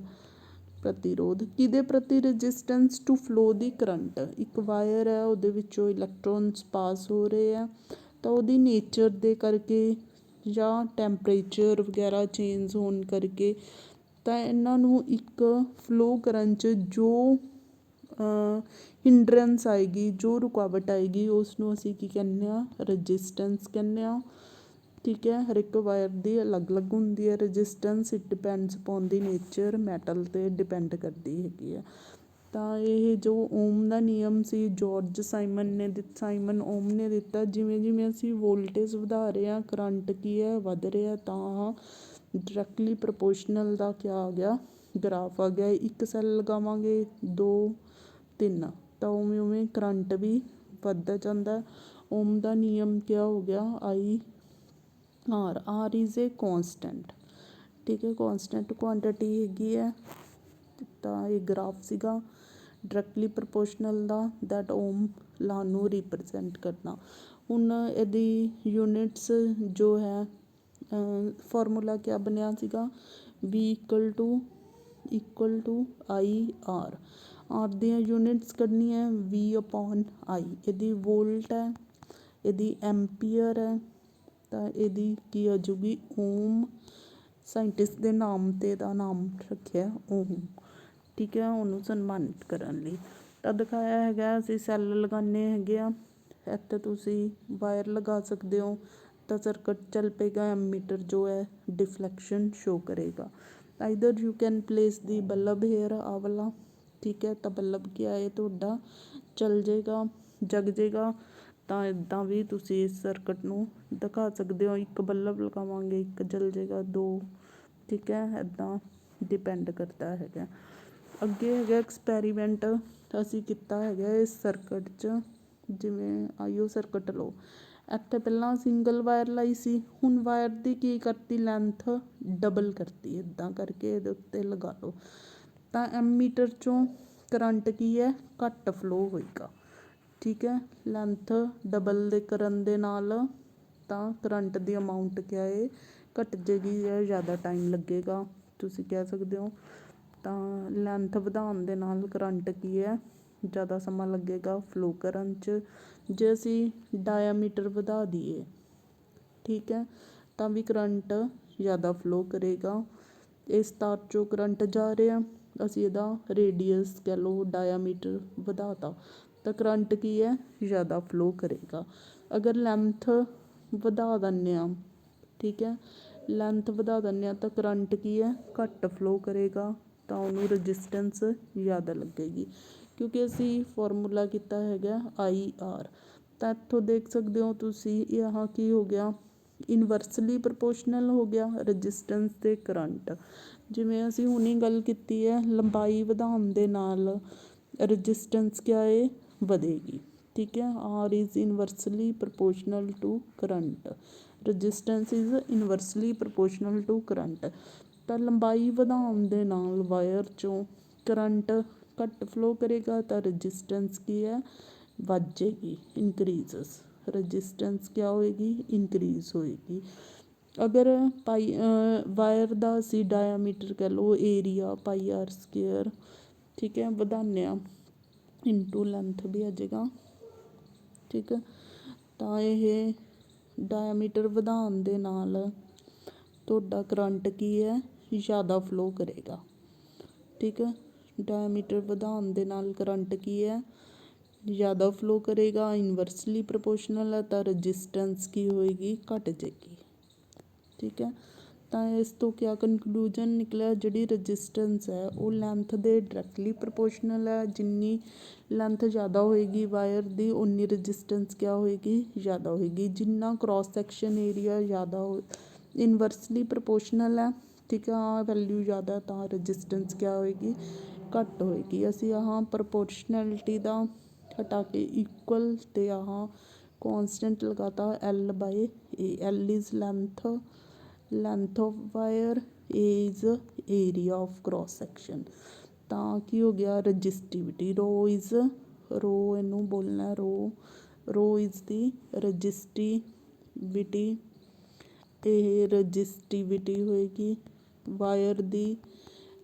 ਕਿਹਦੇ ਪ੍ਰਤੀ resistance, to flow the current. ਇੱਕ ਵਾਇਰ ਹੈ, ਉਹਦੇ ਵਿੱਚੋਂ ਇਲੈਕਟ੍ਰੋਨਸ ਪਾਸ ਹੋ ਰਹੇ ਆ, ਤਾਂ ਉਹਦੀ ਨੇਚਰ ਦੇ ਕਰਕੇ ਜਾਂ ਟੈਂਪਰੇਚਰ ਵਗੈਰਾ ਚੇਂਜ ਹੋਣ ਕਰਕੇ, ਤਾਂ ਇਹਨਾਂ ਨੂੰ ਇੱਕ ਫਲੋ ਕਰਨ 'ਚ ਜੋ ਹਿੰਡਰੈਂਸ ਆਏਗੀ, ਜੋ ਰੁਕਾਵਟ ਆਏਗੀ, ਉਸ ਨੂੰ ਅਸੀਂ ਕੀ ਕਹਿੰਦੇ ਹਾਂ, ਰਜਿਸਟੈਂਸ ਕਹਿੰਦੇ ਹਾਂ, ਠੀਕ ਹੈ। ਹਰ ਇੱਕ ਵਾਇਰ ਦੀ ਅਲੱਗ ਅਲੱਗ ਹੁੰਦੀ ਹੈ resistance, it depends upon the nature, metal 'ਤੇ ਡਿਪੈਂਡ ਕਰਦੀ ਹੈਗੀ ਹੈ। ਤਾਂ ਇਹ ਜੋ ਓਮ ਦਾ ਨਿਯਮ ਸੀ, ਜੋਰਜ ਸਾਈਮਨ ਓਮ ਨੇ ਦਿੱਤਾ। ਜਿਵੇਂ ਜਿਵੇਂ ਅਸੀਂ ਵੋਲਟੇਜ ਵਧਾ ਰਹੇ ਹਾਂ, ਕਰੰਟ ਕੀ ਹੈ, ਵੱਧ ਰਿਹਾ, ਤਾਂ ਡਾਇਰੈਕਟਲੀ ਪ੍ਰਪੋਰਸ਼ਨਲ ਦਾ ਕਿਆ ਆ ਗਿਆ, ਗ੍ਰਾਫ ਆ ਗਿਆ। 1 ਸੈੱਲ ਲਗਾਵਾਂਗੇ, 2, 3, ਤਾਂ ਉਵੇਂ ਉਵੇਂ ਕਰੰਟ ਵੀ ਵੱਧਦਾ ਜਾਂਦਾ। ਓਮ ਦਾ ਨਿਯਮ ਕਿਆ ਹੋ ਗਿਆ, ਆਰ ਇਜ਼ ਏ ਕੌਂਸਟੈਂਟ, ਠੀਕ ਹੈ, ਕੌਂਸਟੈਂਟ ਕੁਆਂਟਿਟੀ ਹੈਗੀ ਹੈ। ਤਾਂ ਇਹ ਗ੍ਰਾਫ ਸੀਗਾ ਡਾਇਰੈਕਟਲੀ ਪ੍ਰਪੋਰਸ਼ਨਲ ਦਾ, ਦੈਟ ਓਮ ਲਾ ਨੂੰ ਰਿਪਰਜੈਂਟ ਕਰਨਾ। ਹੁਣ ਇਹਦੀ ਯੂਨਿਟਸ ਜੋ ਹੈ, ਫਾਰਮੂਲਾ ਕਿਆ ਬਣਿਆ ਸੀਗਾ, V equal to I R. R ਦੀਆਂ ਯੂਨਿਟਸ ਕੱਢਣੀਆਂ, ਵੀ ਅਪੋਨ ਆਈ। ਇਹਦੀ ਵੋਲਟ ਹੈ, ਇਹਦੀ ਐਂਪੀਅਰ ਹੈ ਤਾਂ ਇਹਦੀ ਕੀ ਆ ਜੂਗੀ ਓਮ। ਸਾਇੰਟਿਸਟ ਦੇ ਨਾਮ 'ਤੇ ਇਹਦਾ ਨਾਮ ਰੱਖਿਆ ਓਮ। ਠੀਕ ਹੈ, ਉਹਨੂੰ ਸਨਮਾਨਿਤ ਕਰਨ ਲਈ। ਤਾਂ ਦਿਖਾਇਆ ਹੈਗਾ ਅਸੀਂ ਸੈੱਲ ਲਗਾਉਂਦੇ ਹੈਗੇ ਆ। ਇੱਥੇ ਤੁਸੀਂ ਵਾਇਰ ਲਗਾ ਸਕਦੇ ਹੋ ਤਾਂ ਸਰਕਟ ਚੱਲ ਪਏਗਾ। ਐਮੀਟਰ ਜੋ ਹੈ ਡਿਫਲੈਕਸ਼ਨ ਸ਼ੋ ਕਰੇਗਾ। Either you can place the bulb hair, ਆ ਵਾਲਾ। ਠੀਕ ਹੈ, ਤਾਂ ਬੱਲਬ ਕੀ ਹੈ ਤੁਹਾਡਾ ਚੱਲ ਜਾਏਗਾ, ਜਗ ਜਾਏਗਾ। ਤਾਂ ਇੱਦਾਂ ਵੀ ਤੁਸੀਂ ਇਸ ਸਰਕਟ ਨੂੰ ਦਿਖਾ ਸਕਦੇ ਹੋ। ਇੱਕ ਬੱਲਬ ਲਗਾਵਾਂਗੇ, ਇੱਕ ਜਲ ਜਾਏਗਾ, ਦੋ। ਠੀਕ ਹੈ, ਇੱਦਾਂ ਡਿਪੈਂਡ ਕਰਦਾ ਹੈਗਾ। ਅੱਗੇ ਹੈਗਾ ਐਕਸਪੈਰੀਮੈਂਟ ਅਸੀਂ ਕੀਤਾ ਹੈਗਾ ਇਸ ਸਰਕਟ 'ਚ। ਜਿਵੇਂ ਆਈਓ ਸਰਕਟ ਲਓ, ਇੱਥੇ ਪਹਿਲਾਂ ਸਿੰਗਲ ਵਾਇਰ ਲਾਈ ਸੀ, ਹੁਣ ਵਾਇਰ ਦੀ ਕੀ ਕਰਤੀ ਲੈਂਥ ਡਬਲ ਕਰਤੀ। ਇੱਦਾਂ ਕਰਕੇ ਇਹਦੇ ਉੱਤੇ ਲਗਾ ਲਓ ਤਾਂ ਐਮੀਟਰ 'ਚੋਂ ਕਰੰਟ ਕੀ ਹੈ ਘੱਟ ਫਲੋ ਹੋਏਗਾ। ਠੀਕ ਹੈ, ਲੈਂਥ ਡਬਲ ਦੇ ਕਰਨ ਦੇ ਨਾਲ ਤਾਂ ਕਰੰਟ ਦੀ ਅਮਾਊਂਟ ਕਿਆ ਹੈ ਘੱਟ ਜਾਏਗੀ ਜਾਂ ਜ਼ਿਆਦਾ ਟਾਈਮ ਲੱਗੇਗਾ, ਤੁਸੀਂ ਕਹਿ ਸਕਦੇ ਹੋ। ਤਾਂ ਲੈਂਥ ਵਧਾਉਣ ਦੇ ਨਾਲ ਕਰੰਟ ਕੀ ਹੈ ਜ਼ਿਆਦਾ ਸਮਾਂ ਲੱਗੇਗਾ ਫਲੋ ਕਰਨ 'ਚ। ਜੇ ਅਸੀਂ ਡਾਇਆਮੀਟਰ ਵਧਾ ਦਈਏ, ਠੀਕ ਹੈ, ਤਾਂ ਵੀ ਕਰੰਟ ਜ਼ਿਆਦਾ ਫਲੋ ਕਰੇਗਾ। ਇਸ ਤਾਰ 'ਚੋਂ ਕਰੰਟ ਜਾ ਰਿਹਾ, ਅਸੀਂ ਇਹਦਾ ਰੇਡੀਅਸ ਕਹਿ ਲਓ ਡਾਇਆਮੀਟਰ ਵਧਾ ਤਾ ਤਾਂ ਕਰੰਟ ਕੀ ਹੈ ਜ਼ਿਆਦਾ ਫਲੋ ਕਰੇਗਾ। ਅਗਰ ਲੈਂਥ ਵਧਾ ਦਿੰਦੇ ਹਾਂ, ਠੀਕ ਹੈ, ਲੈਂਥ ਵਧਾ ਦਿੰਦੇ ਹਾਂ ਤਾਂ ਕਰੰਟ ਕੀ ਹੈ ਘੱਟ ਫਲੋ ਕਰੇਗਾ। ਤਾਂ ਉਹਨੂੰ ਰਜਿਸਟੈਂਸ ਜ਼ਿਆਦਾ ਲੱਗੇਗੀ, ਕਿਉਂਕਿ ਅਸੀਂ ਫਾਰਮੂਲਾ ਕੀਤਾ ਹੈਗਾ IR। ਤਾਂ ਇੱਥੋਂ ਦੇਖ ਸਕਦੇ ਹੋ ਤੁਸੀਂ ਇਹ ਕੀ ਹੋ ਗਿਆ ਇਨਵਰਸਲੀ ਪ੍ਰਪੋਰਸ਼ਨਲ ਹੋ ਗਿਆ ਰਜਿਸਟੈਂਸ ਅਤੇ ਕਰੰਟ। ਜਿਵੇਂ ਅਸੀਂ ਹੁਣੀ ਗੱਲ ਕੀਤੀ ਹੈ ਲੰਬਾਈ ਵਧਾਉਣ ਦੇ ਨਾਲ ਰਜਿਸਟੈਂਸ ਕਿਆ ਹੈ ਵਧੇਗੀ। ਠੀਕ ਹੈ, R is inversely proportional to current, resistance is inversely proportional to current. ਤਾਂ ਲੰਬਾਈ ਵਧਾਉਣ ਦੇ ਨਾਲ ਵਾਇਰ 'ਚੋਂ ਕਰੰਟ ਘੱਟ ਫਲੋ ਕਰੇਗਾ ਤਾਂ ਰਜਿਸਟੈਂਸ ਕੀ ਹੈ ਵੱਧ ਜਾਏਗੀ, ਇਨਕਰੀਜ਼ਸ। ਰਜਿਸਟੈਂਸ ਕਿਆ ਹੋਏਗੀ ਇਨਕਰੀਜ਼ ਹੋਏਗੀ। ਅਗਰ ਵਾਇਰ ਦਾ ਅਸੀਂ ਡਾਇਆਮੀਟਰ ਕਹਿ ਲਓ ਏਰੀਆ πr², ਠੀਕ ਹੈ, ਵਧਾਉਂਦੇ ਹਾਂ ਇਨਟੂ ਲੈਂਥ ਵੀ ਆ ਜਾਏਗਾ। ਠੀਕ ਹੈ, ਤਾਂ ਇਹ ਡਾਇਆਮੀਟਰ ਵਧਾਉਣ ਦੇ ਨਾਲ ਤੁਹਾਡਾ ਕਰੰਟ ਕੀ ਹੈ ਜ਼ਿਆਦਾ ਫਲੋ ਕਰੇਗਾ। ਠੀਕ ਹੈ, ਡਾਇਆਮੀਟਰ ਵਧਾਉਣ ਦੇ ਨਾਲ ਕਰੰਟ ਕੀ ਹੈ ਜ਼ਿਆਦਾ ਫਲੋ ਕਰੇਗਾ। ਇਨਵਰਸਲੀ ਪ੍ਰਪੋਰਸ਼ਨਲ ਹੈ ਤਾਂ ਰਜਿਸਟੈਂਸ ਕੀ ਹੋਏਗੀ ਘੱਟ ਜਾਏਗੀ। ਠੀਕ ਹੈ, ਤਾਂ ਇਸ ਤੋਂ ਕਿਆ ਕਨਕਲੂਜਨ ਨਿਕਲਿਆ ਜਿਹੜੀ ਰਜਿਸਟੈਂਸ ਹੈ ਉਹ ਲੈਂਥ ਦੇ ਡਾਇਰੈਕਟਲੀ ਪ੍ਰਪੋਰਸ਼ਨਲ ਹੈ। ਜਿੰਨੀ ਲੈਂਥ ਜ਼ਿਆਦਾ ਹੋਏਗੀ ਵਾਇਰ ਦੀ ਉਨੀ ਰਜਿਸਟੈਂਸ ਕਿਆ ਹੋਏਗੀ ਜ਼ਿਆਦਾ ਹੋਏਗੀ। ਜਿੰਨਾ ਕ੍ਰੋਸ ਸੈਕਸ਼ਨ ਏਰੀਆ ਜ਼ਿਆਦਾ ਇਨਵਰਸਲੀ ਪ੍ਰਪੋਰਸ਼ਨਲ ਹੈ। ਠੀਕ ਹੈ, ਵੈਲਿਊ ਜ਼ਿਆਦਾ ਤਾਂ ਰਜਿਸਟੈਂਸ ਕਿਆ ਹੋਏਗੀ ਘੱਟ ਹੋਏਗੀ। ਅਸੀਂ ਪ੍ਰਪੋਰਸ਼ਨੈਲਿਟੀ ਦਾ ਹਟਾ ਕੇ ਇਕੁਅਲ ਅਤੇ ਕੌਂਸਟੈਂਟ ਲਗਾਤਾ L/A। L is length of wire, A is area of cross section. ਤਾਂ ਕੀ ਹੋ ਗਿਆ ਰਜਿਸਟਿਵਿਟੀ, ਰੋ ਇਹਨੂੰ ਬੋਲਣਾ ਰੋ ਇਜ਼ ਦੀ ਰਜਿਸਟਿਵਿਟੀ। ਇਹ ਰਜਿਸਟਿਵਿਟੀ ਹੋਏਗੀ ਵਾਇਰ ਦੀ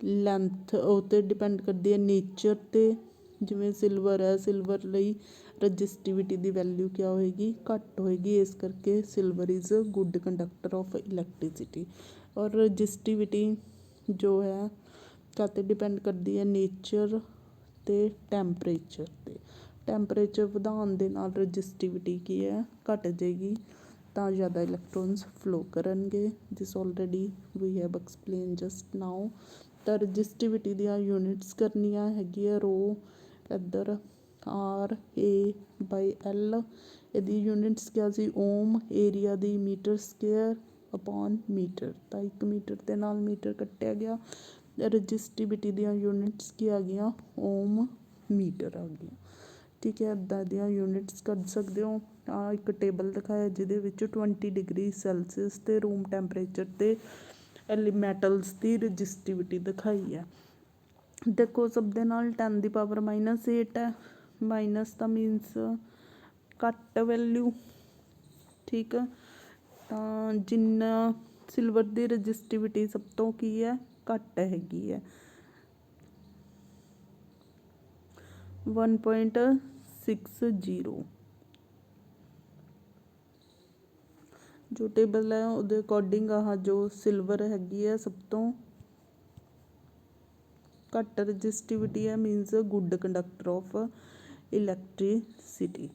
ਲੈਂਥ ਉਹ 'ਤੇ ਡਿਪੈਂਡ ਕਰਦੀ ਹੈ ਨੇਚਰ 'ਤੇ। ਜਿਵੇਂ ਸਿਲਵਰ ਹੈ, ਸਿਲਵਰ ਲਈ ਰਜਿਸਟਿਵਿਟੀ ਦੀ ਵੈਲਿਊ ਕਿਆ ਹੋਏਗੀ ਘੱਟ ਹੋਏਗੀ, ਇਸ ਕਰਕੇ silver is good conductor of electricity. ਔਰ ਰਜਿਸਟਿਵਿਟੀ ਜੋ ਹੈ ਕਾਹਤੇ ਡਿਪੈਂਡ ਕਰਦੀ ਹੈ ਨੇਚਰ ਅਤੇ ਟੈਂਪਰੇਚਰ 'ਤੇ। ਟੈਂਪਰੇਚਰ ਵਧਾਉਣ ਦੇ ਨਾਲ ਰਜਿਸਟਿਵਿਟੀ ਕੀ ਹੈ ਘੱਟ ਜਾਏਗੀ ਤਾਂ ਜ਼ਿਆਦਾ ਇਲੈਕਟ੍ਰੋਨਸ ਫਲੋ ਕਰਨਗੇ। This already we have explain just now. ਤਾਂ ਰਜਿਸਟਿਵਿਟੀ ਦੀਆਂ ਯੂਨਿਟਸ ਕਰਨੀਆਂ ਹੈਗੀਆਂ ਰੋ ਇੱਧਰ RA/L। ਇਹਦੀ ਯੂਨਿਟਸ ਕਿਹਾ ਸੀ ਓਮ, ਏਰੀਆ ਦੀ ਮੀਟਰ ਸਕੇਅਰ ਅਪੋਨ ਮੀਟਰ। ਤਾਂ 1 ਮੀਟਰ ਦੇ ਨਾਲ ਮੀਟਰ ਕੱਟਿਆ ਗਿਆ। ਰਜਿਸਟਿਵਿਟੀ ਦੀਆਂ ਯੂਨਿਟਸ ਕੀ ਆ ਗਈਆਂ ਓਮ ਮੀਟਰ ਆ ਗਈਆਂ। ਠੀਕ ਹੈ, ਇੱਦਾਂ ਦੀਆਂ ਯੂਨਿਟਸ ਕੱਢ ਸਕਦੇ ਹੋ। ਇੱਕ ਟੇਬਲ ਦਿਖਾਇਆ ਜਿਹਦੇ ਵਿੱਚ 20 ਡਿਗਰੀ ਸੈਲਸੀਅਸ 'ਤੇ ਰੂਮ ਟੈਂਪਰੇਚਰ 'ਤੇ ਮੈਟਲਸ ਦੀ ਰਜਿਸਟਿਵਿਟੀ ਦਿਖਾਈ ਹੈ। ਦੇਖੋ ਸਭ ਦੇ ਨਾਲ 10⁻⁸ ਹੈ। ਮਾਈਨਸ ਦਾ ਮੀਨਸ ਘੱਟ ਵੈਲਿਊ। ਠੀਕ ਹੈ, ਤਾਂ ਜਿੰਨਾ ਸਿਲਵਰ ਦੀ ਰਜਿਸਟਿਵਿਟੀ ਸਭ ਤੋਂ ਕੀ ਹੈ ਘੱਟ ਹੈਗੀ ਹੈ 1.60। ਜੋ ਟੇਬਲ ਹੈ ਉਹਦੇ ਅਕੋਰਡਿੰਗ ਆਹ ਜੋ ਸਿਲਵਰ ਹੈਗੀ ਹੈ ਸਭ ਤੋਂ ਘੱਟ ਰਜਿਸਟਿਵਿਟੀ ਹੈ, means good conductor of electricity.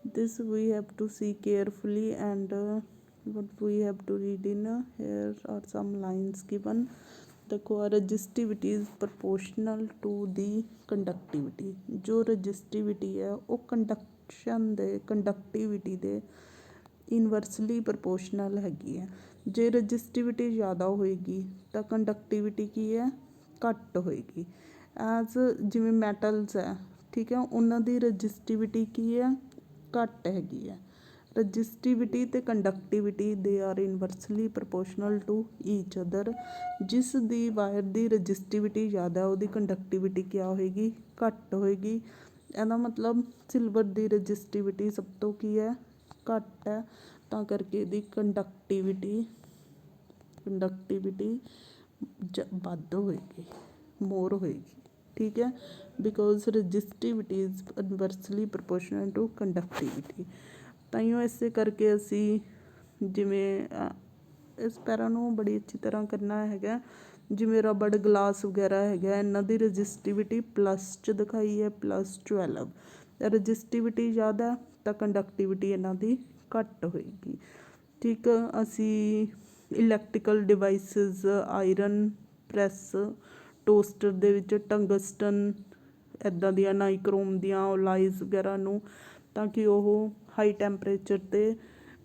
This we have to see carefully, and what we have to read in here are some lines given. देखो resistivity is proportional to the conductivity. जो resistivity है वो conduction ਦੇ conductivity ਦੇ inversely ਪ੍ਰਪੋਰਸ਼ਨਲ ਹੈਗੀ ਹੈ। ਜੇ ਰਜਿਸਟਿਵਿਟੀ ਜ਼ਿਆਦਾ ਹੋਏਗੀ ਤਾਂ ਕੰਡਕਟਿਵਿਟੀ ਕੀ ਹੈ, ਘੱਟ ਹੋਏਗੀ। ਐਜ਼ ਜਿਵੇਂ ਮੈਟਲਸ ਹੈ, ਠੀਕ ਹੈ, ਉਹਨਾਂ ਦੀ ਰਜਿਸਟਿਵਿਟੀ ਕੀ ਹੈ, ਘੱਟ ਹੈਗੀ ਹੈ। ਰਜਿਸਟਿਵਿਟੀ ਅਤੇ conductivity they are inversely proportional to each other. ਜਿਸ ਦੀ ਵਾਇਰ ਦੀ ਰਜਿਸਟਿਵਿਟੀ ਜ਼ਿਆਦਾ ਉਹਦੀ ਕੰਡਕਟਿਵਿਟੀ ਕਿਆ ਹੋਏਗੀ, ਘੱਟ ਹੋਏਗੀ। ਇਹਦਾ ਮਤਲਬ ਸਿਲਵਰ ਦੀ ਰਜਿਸਟਿਵਿਟੀ ਸਭ ਤੋਂ ਕੀ ਹੈ, ਘੱਟ ਹੈ, ਤਾਂ ਕਰਕੇ ਇਹਦੀ ਕੰਡਕਟਿਵਿਟੀ ਵੱਧ ਹੋਏਗੀ, ਮੋਰ ਹੋਏਗੀ, ਠੀਕ ਹੈ, because resistivity is inversely proportional to conductivity. ਤਾਂਹੀਓ ਇਸੇ ਕਰਕੇ ਅਸੀਂ ਜਿਵੇਂ ਇਸ ਪੈਰਾ ਨੂੰ ਬੜੀ ਅੱਛੀ ਤਰ੍ਹਾਂ ਕਰਨਾ ਹੈਗਾ। ਜਿਵੇਂ ਰਬੜ ਗਲਾਸ ਵਗੈਰਾ ਹੈਗਾ, ਇਹਨਾਂ ਦੀ ਰਜਿਸਟਿਵਿਟੀ ਪਲੱਸ 'ਚ ਦਿਖਾਈ ਹੈ, +12। ਰਜਿਸਟਿਵਿਟੀ ਜ਼ਿਆਦਾ ਤਾਂ ਕੰਡਕਟਿਵਿਟੀ ਇਹਨਾਂ ਦੀ ਘੱਟ ਹੋਏਗੀ, ਠੀਕ। ਅਸੀਂ electrical devices, iron press, toaster ਦੇ ਵਿੱਚ ਟੰਗਸਟਨ ਇੱਦਾਂ ਦੀਆਂ ਨਾਈਕਰੋਮ ਦੀਆਂ ਓਲਾਈਜ਼ ਵਗੈਰਾ ਨੂੰ, ਤਾਂ ਕਿ ਉਹ ਹਾਈ ਟੈਂਪਰੇਚਰ 'ਤੇ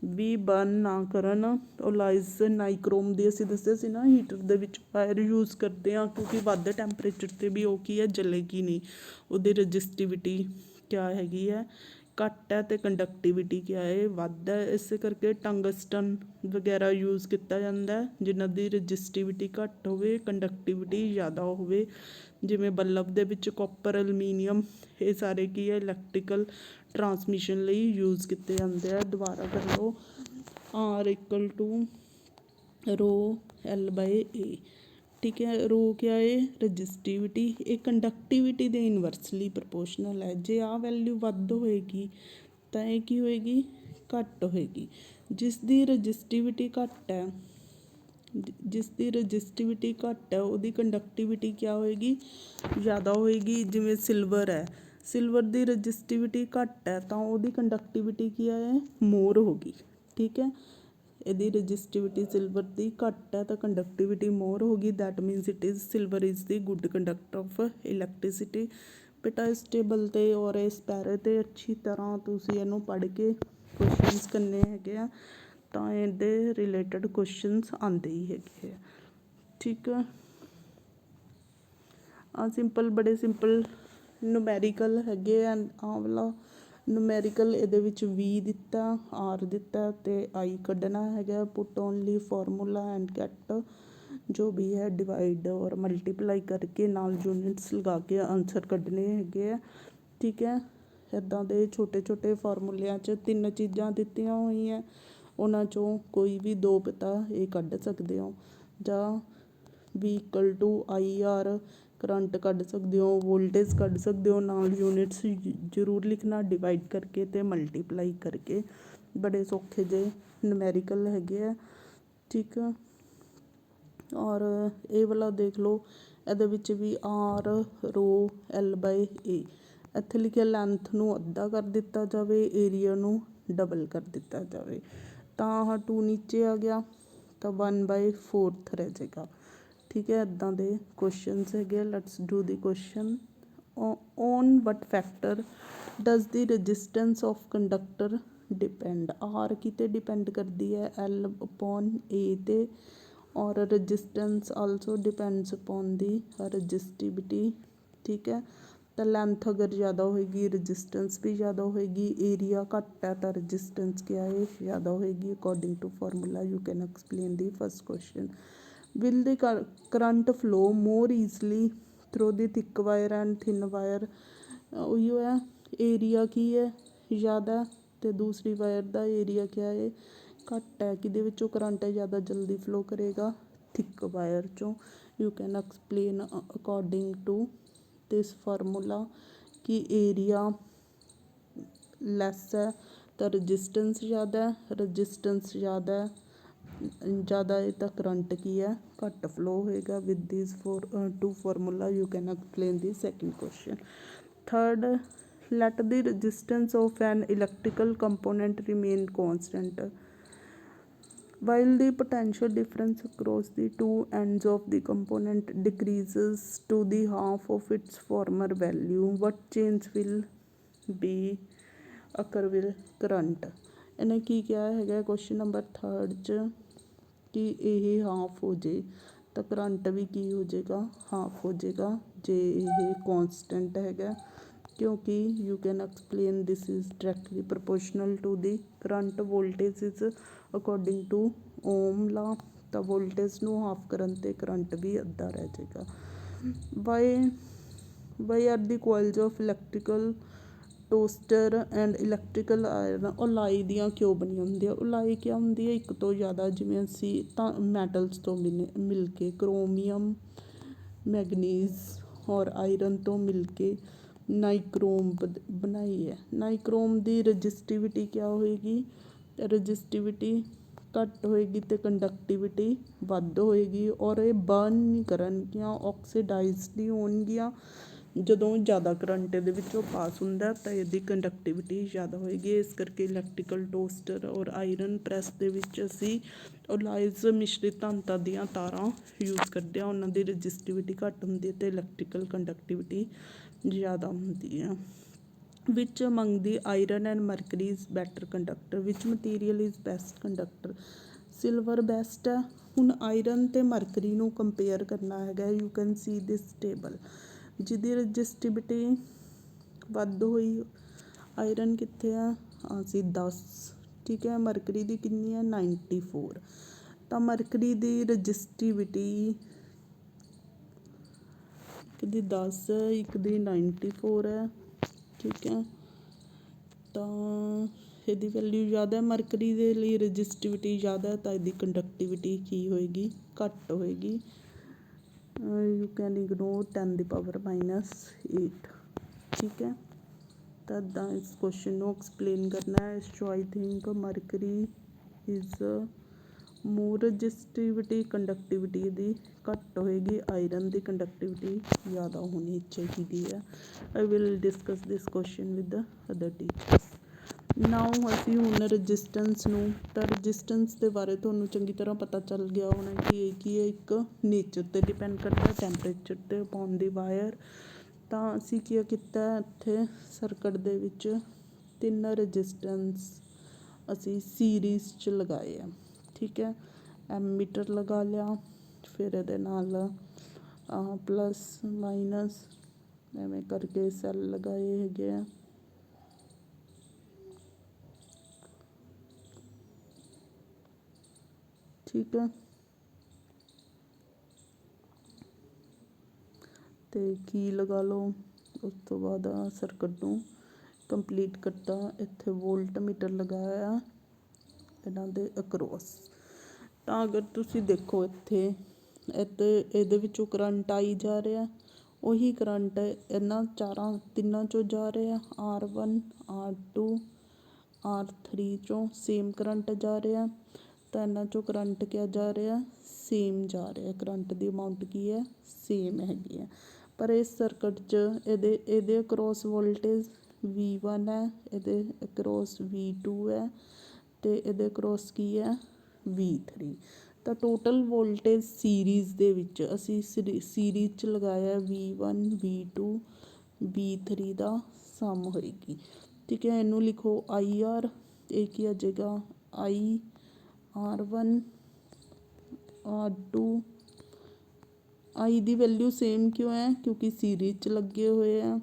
ਵੀ ਬਰਨ ਨਾ ਕਰਨ। ਓਲਾਈਜ਼ ਨਾਈਕਰੋਮ ਦੀ ਅਸੀਂ ਦੱਸਿਆ ਸੀ ਨਾ, ਹੀਟਰ ਦੇ ਵਿੱਚ ਵਾਇਰ ਯੂਜ਼ ਕਰਦੇ ਹਾਂ, ਕਿਉਂਕਿ ਵੱਧ ਟੈਂਪਰੇਚਰ 'ਤੇ ਵੀ ਉਹ ਕੀ ਹੈ, ਜਲੇਗੀ ਨਹੀਂ। ਉਹਦੀ ਰਜਿਸਟਿਵਿਟੀ ਕਿਆ ਹੈਗੀ ਹੈ, ਘੱਟ ਹੈ, ਅਤੇ ਕੰਡਕਟਿਵਿਟੀ ਕਿਆ ਹੈ, ਵੱਧ ਹੈ। ਇਸੇ ਕਰਕੇ ਟੰਗਸਟਨ ਵਗੈਰਾ ਯੂਜ਼ ਕੀਤਾ ਜਾਂਦਾ, ਜਿਨ੍ਹਾਂ ਦੀ ਰਜਿਸਟਿਵਿਟੀ ਘੱਟ ਹੋਵੇ, ਕੰਡਕਟਿਵਿਟੀ ਜ਼ਿਆਦਾ ਹੋਵੇ। ਜਿਵੇਂ ਬਲਬ ਦੇ ਵਿੱਚ ਕਾਪਰ, ਐਲੂਮੀਨੀਅਮ, ਇਹ ਸਾਰੇ ਕੀ ਹੈ, ਇਲੈਕਟ੍ਰੀਕਲ ਟਰਾਂਸਮਿਸ਼ਨ ਲਈ ਯੂਜ਼ ਕੀਤੇ ਜਾਂਦੇ ਆ। ਦੁਬਾਰਾ ਕਰ ਲਓ, R = ρL/A, ਠੀਕ ਹੈ। ਰੋ ਕਿਆ ਹੈ, ਰਜਿਸਟਿਵਿਟੀ, ਇਹ ਕੰਡਕਟਿਵਿਟੀ ਦੇ ਇਨਵਰਸਲੀ ਪ੍ਰਪੋਰਸ਼ਨਲ ਹੈ। ਜੇ ਆਹ ਵੈਲਿਊ ਵੱਧ ਹੋਏਗੀ ਤਾਂ ਇਹ ਕੀ ਹੋਏਗੀ, ਘੱਟ ਹੋਏਗੀ। ਜਿਸ ਦੀ ਰਜਿਸਟਿਵਿਟੀ ਘੱਟ ਹੈ, ਉਹਦੀ ਕੰਡਕਟਿਵਿਟੀ ਕਿਆ ਹੋਏਗੀ, ਜ਼ਿਆਦਾ ਹੋਏਗੀ। ਜਿਵੇਂ ਸਿਲਵਰ ਹੈ, ਸਿਲਵਰ ਦੀ ਰਜਿਸਟਿਵਿਟੀ ਘੱਟ ਹੈ ਤਾਂ ਉਹਦੀ ਕੰਡਕਟਿਵਿਟੀ ਕੀ ਹੈ, ਮੋਰ ਹੋ ਗਈ, ਠੀਕ ਹੈ। ਇਹਦੀ ਰਜਿਸਟਿਵਿਟੀ ਸਿਲਵਰ ਦੀ ਘੱਟ ਹੈ ਤਾਂ ਕੰਡਕਟਿਵਿਟੀ ਮੋਰ ਹੋ ਗਈ। That means silver is the good conductor of electricity. ਬੇਟਾ ਇਸ ਟੇਬਲ 'ਤੇ ਔਰ ਇਸ ਪੈਰੇ 'ਤੇ ਅੱਛੀ ਤਰ੍ਹਾਂ ਤੁਸੀਂ ਇਹਨੂੰ ਪੜ੍ਹ ਕੇ ਕੁਐਸਚਨਸ ਕਰਨੇ ਹੈਗੇ ਆ, ਤਾਂ ਇਹਦੇ ਰਿਲੇਟਡ ਕੁਐਸਚਨਸ ਆਉਂਦੇ ਹੀ ਹੈਗੇ ਆ, ਠੀਕ ਆ। ਬੜੇ ਸਿੰਪਲ ਨੂਮੈਰੀਕਲ ਹੈਗੇ ਆ। ਆਹ ਵਾਲਾ ਨੂਮੈਰੀਕਲ, ਇਹਦੇ ਵਿੱਚ V ਦਿੱਤਾ, R ਦਿੱਤਾ ਅਤੇ I ਕੱਢਣਾ ਹੈਗਾ। ਪੁੱਟ ਓਨਲੀ ਫਾਰਮੂਲਾ ਐਂਡ ਗੈਟ ਜੋ ਵੀ ਹੈ ਡਿਵਾਈਡ ਔਰ ਮਲਟੀਪਲਾਈ ਕਰਕੇ ਨਾਲ ਯੂਨਿਟਸ ਲਗਾ ਕੇ ਆਨਸਰ ਕੱਢਣੇ ਹੈਗੇ ਆ, ਠੀਕ ਹੈ। ਇੱਦਾਂ ਦੇ ਛੋਟੇ ਛੋਟੇ ਫਾਰਮੂਲਿਆਂ 'ਚ 3 ਚੀਜ਼ਾਂ ਦਿੱਤੀਆਂ ਹੋਈਆਂ, ਉਹਨਾਂ 'ਚੋਂ ਕੋਈ ਵੀ 2 ਪਤਾ ਇਹ ਕੱਢ ਸਕਦੇ ਹੋ। ਜਾਂ V = IR ਕਰੰਟ ਕੱਢ ਸਕਦੇ ਹੋ, ਵੋਲਟੇਜ ਕੱਢ ਸਕਦੇ ਹੋ, ਨਾਲ ਯੂਨਿਟਸ ਜ਼ਰੂਰ ਲਿਖਣਾ, ਡਿਵਾਈਡ ਕਰਕੇ ਅਤੇ ਮਲਟੀਪਲਾਈ ਕਰਕੇ। ਬੜੇ ਸੌਖੇ ਜਿਹੇ ਨੂਮੈਰੀਕਲ ਹੈਗੇ ਆ, ਠੀਕ ਆ। ਔਰ ਇਹ ਵਾਲਾ ਦੇਖ ਲਓ, ਇਹਦੇ ਵਿੱਚ ਵੀ R ρL/A। ਇੱਥੇ ਲਿਖਿਆ ਲੈਂਥ ਨੂੰ ਅੱਧਾ ਕਰ ਦਿੱਤਾ ਜਾਵੇ, ਏਰੀਆ ਨੂੰ ਡਬਲ ਕਰ ਦਿੱਤਾ ਜਾਵੇ, ਤਾਂ ਆਹ 2 ਨੀਚੇ ਆ ਗਿਆ ਤਾਂ 1/4 ਰਹਿ ਜਾਏਗਾ, ਠੀਕ ਹੈ। ਇੱਦਾਂ ਦੇ ਕੁਐਸਚਨਸ ਹੈਗੇ। Let's do the question. On what factor does the resistance of conductor depend. R ਕਿਤੇ ਡਿਪੈਂਡ ਕਰਦੀ ਹੈ, L/A 'ਤੇ, or resistance also depends upon the resistivity, ਠੀਕ ਹੈ। ਤਾਂ ਲੈਂਥ ਅਗਰ ਜ਼ਿਆਦਾ ਹੋਏਗੀ, ਰਜਿਸਟੈਂਸ ਵੀ ਜ਼ਿਆਦਾ ਹੋਏਗੀ। ਏਰੀਆ ਘੱਟ ਹੈ ਤਾਂ ਰਜਿਸਟੈਂਸ ਕਿਆ ਹੈ, ਜ਼ਿਆਦਾ ਹੋਏਗੀ। According to formula you can explain the first question. Will the current flow more easily through the thick wire and thin wire. ਉਹੀਓ ਹੈ, ਏਰੀਆ ਕੀ ਹੈ, ਜ਼ਿਆਦਾ, ਅਤੇ ਦੂਸਰੀ ਵਾਇਰ ਦਾ ਏਰੀਆ ਕਿਆ ਹੈ, ਘੱਟ ਹੈ। ਕਿਹਦੇ ਵਿੱਚੋਂ ਕਰੰਟ ਹੈ ਜ਼ਿਆਦਾ ਜਲਦੀ ਫਲੋ ਕਰੇਗਾ, ਥਿਕ ਵਾਇਰ 'ਚੋਂ। You can explain according to this formula ਕਿ ਏਰੀਆ ਲੈਸ ਹੈ ਤਾਂ ਰਜਿਸਟੈਂਸ ਜ਼ਿਆਦਾ ਹੈ, ਰਜਿਸਟੈਂਸ ਜ਼ਿਆਦਾ ਹੈ ਤਾਂ ਕਰੰਟ ਕੀ ਹੈ, ਘੱਟ ਫਲੋ ਹੋਏਗਾ। With this two formula you can explain the second question. Third, let the resistance of an electrical component remain constant while the potential difference across the two ends of the component decreases to the half of its former value. What change will be occur with current? ਇਹਨੇ ਕੀ ਕਿਹਾ ਹੈਗਾ question number 3 'ਚ ਕਿ ਇਹ half ਹੋ ਜੇ ਤਾਂ current ਵੀ ਕੀ ਹੋ ਜਾਏਗਾ, ਹਾਫ ਹੋ ਜਾਏਗਾ ਜੇ ਇਹ ਕੌਂਸਟੈਂਟ ਹੈਗਾ। क्योंकि you can explain this is directly proportional to the current voltage is according to Ohm law. तो वोल्टेज नू हाफ करन ते करंट भी अद्धा रह जाएगा। Why are the coils of electrical toaster and electrical iron उलाई दियाँ क्यों बनी होंगी? उलाई क्या होंगी है, एक तो ज़्यादा जिमें असी मैटल्स तो मिल के क्रोमियम मैगनीज और आयरन तो मिल के नाइक्रोम बनाई है। नाइक्रोम की रजिस्टिविटी क्या होएगी, रजिस्टिविटी घट होएगी तो कंडक्टिविटी वध होएगी और ये बर्न नहीं करनगियां, ऑक्सीडाइज नहीं होणगियां। ਜਦੋਂ ज़्यादा करंट ਇਹਦੇ ਵਿੱਚੋਂ ਪਾਸ ਹੁੰਦਾ ਤਾਂ ਇਹਦੀ ਕੰਡਕਟਿਵਿਟੀ ज़्यादा ਹੋਏਗੀ। ਇਸ ਕਰਕੇ ਇਲੈਕਟ੍ਰੀਕਲ ਟੋਸਟਰ ਔਰ ਆਇਰਨ ਪ੍ਰੈਸ ਦੇ ਵਿੱਚ ਅਸੀਂ ਓਲਾਈਜ਼ ਮਿਸ਼ਰਿਤ ਧਾਤਾਂ ਦੀਆਂ ਤਾਰਾਂ ਯੂਜ਼ ਕਰਦੇ ਹਾਂ। ਉਹਨਾਂ ਦੀ ਰਜਿਸਟਿਵਿਟੀ ਘੱਟ ਹੁੰਦੀ ਹੈ ਅਤੇ ਇਲੈਕਟ੍ਰੀਕਲ ਕੰਡਕਟਿਵਿਟੀ ज़्यादा ਹੁੰਦੀ ਹੈ। ਵਿਚ among the iron and mercury is better conductor, which material is best conductor? Silver best ਹੈ। ਹੁਣ ਆਇਰਨ ਅਤੇ ਮਰਕਰੀ ਨੂੰ ਕੰਪੇਅਰ ਕਰਨਾ ਹੈਗਾ। You can see this table ਜਿਹਦੀ ਰਜਿਸਟਿਵਿਟੀ ਵੱਧ ਹੋਈ, ਆਇਰਨ ਕਿੱਥੇ ਆ, ਅਸੀਂ 10, ਠੀਕ ਹੈ। ਮਰਕਰੀ ਦੀ ਕਿੰਨੀ ਹੈ, 94। ਤਾਂ ਮਰਕਰੀ ਦੀ ਰਜਿਸਟਿਵਿਟੀ ਇੱਕ ਦੀ 10 ਹੈ, ਇੱਕ ਦੀ 94 ਹੈ, ਠੀਕ ਹੈ। ਤਾਂ ਇਹਦੀ ਵੈਲਿਊ ਜ਼ਿਆਦਾ ਹੈ, ਮਰਕਰੀ ਦੇ ਲਈ ਰਜਿਸਟਿਵਿਟੀ ਜ਼ਿਆਦਾ ਤਾਂ ਇਹਦੀ ਕੰਡਕਟਿਵਿਟੀ ਕੀ ਹੋਏਗੀ, ਘੱਟ ਹੋਏਗੀ। You can ignore 10 the power -8, ਠੀਕ ਹੈ। ਤਾਂ ਇੱਦਾਂ ਇਸ ਕੁਐਸਚਨ ਨੂੰ ਐਕਸਪਲੇਨ ਕਰਨਾ ਹੈ। ਇਸ 'ਚੋਂ I think mercury is more resistivity, conductivity ਇਹਦੀ ਘੱਟ ਹੋਏਗੀ, ਆਇਰਨ ਦੀ ਕੰਡਕਟਿਵਿਟੀ ਜ਼ਿਆਦਾ ਹੋਣੀ ਚਾਹੀਦੀ ਹੈ। I will discuss this question with other teachers. Now ਅਸੀਂ ਹੁਣ ਰਜਿਸਟੈਂਸ ਨੂੰ, ਤਾਂ ਰਜਿਸਟੈਂਸ ਦੇ ਬਾਰੇ ਤੁਹਾਨੂੰ ਚੰਗੀ ਤਰ੍ਹਾਂ ਪਤਾ ਚੱਲ ਗਿਆ ਹੋਣਾ ਕਿ ਇਹ ਕੀ ਹੈ, ਇੱਕ ਨੇਚਰ 'ਤੇ ਡਿਪੈਂਡ ਕਰਦਾ, ਟੈਂਪਰੇਚਰ 'ਤੇ ਅਪੋਨ ਦੀ ਵਾਇਰ। ਤਾਂ ਅਸੀਂ ਕੀ ਕੀਤਾ ਇੱਥੇ ਸਰਕਟ ਦੇ ਵਿੱਚ 3 ਰਜਿਸਟੈਂਸ ਅਸੀਂ ਸੀਰੀਜ਼ 'ਚ ਲਗਾਏ ਆ, ਠੀਕ ਹੈ। ਐਮੀਟਰ ਲਗਾ ਲਿਆ, ਫਿਰ ਇਹਦੇ ਨਾਲ ਪਲੱਸ ਮਾਈਨਸ ਐਵੇਂ ਕਰਕੇ ਸੈੱਲ ਲਗਾਏ ਹੈਗੇ ਆ, ਠੀਕ ਹੈ। ਅਤੇ ਕੀ ਲਗਾ ਲਓ, ਉਸ ਤੋਂ ਬਾਅਦ ਸਰਕਟ ਨੂੰ ਕੰਪਲੀਟ ਕਰਤਾ। ਇੱਥੇ ਵੋਲਟ ਮੀਟਰ ਲਗਾਇਆ ਇਹਨਾਂ ਦੇ ਅਕਰੋਸ। ਤਾਂ ਅਗਰ ਤੁਸੀਂ ਦੇਖੋ ਇੱਥੇ ਇਹਦੇ ਵਿੱਚੋਂ ਕਰੰਟ ਆਈ ਜਾ ਰਿਹਾ, ਉਹੀ ਕਰੰਟ ਇਹਨਾਂ ਤਿੰਨਾਂ 'ਚੋਂ ਜਾ ਰਿਹਾ। R1 R2 R3 'ਚੋਂ ਸੇਮ ਕਰੰਟ ਜਾ ਰਿਹਾ। ਤਾਂ ਇਹਨਾਂ 'ਚੋਂ ਕਰੰਟ ਕਿਆ ਜਾ ਰਿਹਾ, ਸੇਮ ਜਾ ਰਿਹਾ। ਕਰੰਟ ਦੀ ਅਮਾਊਂਟ ਕੀ ਹੈ, ਸੇਮ ਹੈਗੀ ਹੈ। ਪਰ ਇਸ ਸਰਕਟ 'ਚ ਇਹਦੇ ਅਕਰੋਸ ਵੋਲਟੇਜ V1 ਹੈ, ਇਹਦੇ ਅਕਰੋਸ V2 ਹੈ ਅਤੇ ਇਹਦੇ ਅਕਰੋਸ ਕੀ ਹੈ, V3। ਤਾਂ ਟੋਟਲ ਵੋਲਟੇਜ ਸੀਰੀਜ਼ ਦੇ ਵਿੱਚ ਅਸੀਂ ਸੀਰੀਜ਼ 'ਚ ਲਗਾਇਆ V1 V2 V3 ਦਾ ਸਮ ਹੋਏਗੀ, ਠੀਕ ਹੈ। ਇਹਨੂੰ ਲਿਖੋ IR, ਇਹ ਕੀ ਆ ਜਾਏਗਾ IR1 R2। I the value same ਕਿਉਂ ਹੈ, ਕਿਉਂਕਿ ਸੀਰੀਜ਼ 'ਚ ਲੱਗੇ ਹੋਏ ਆ।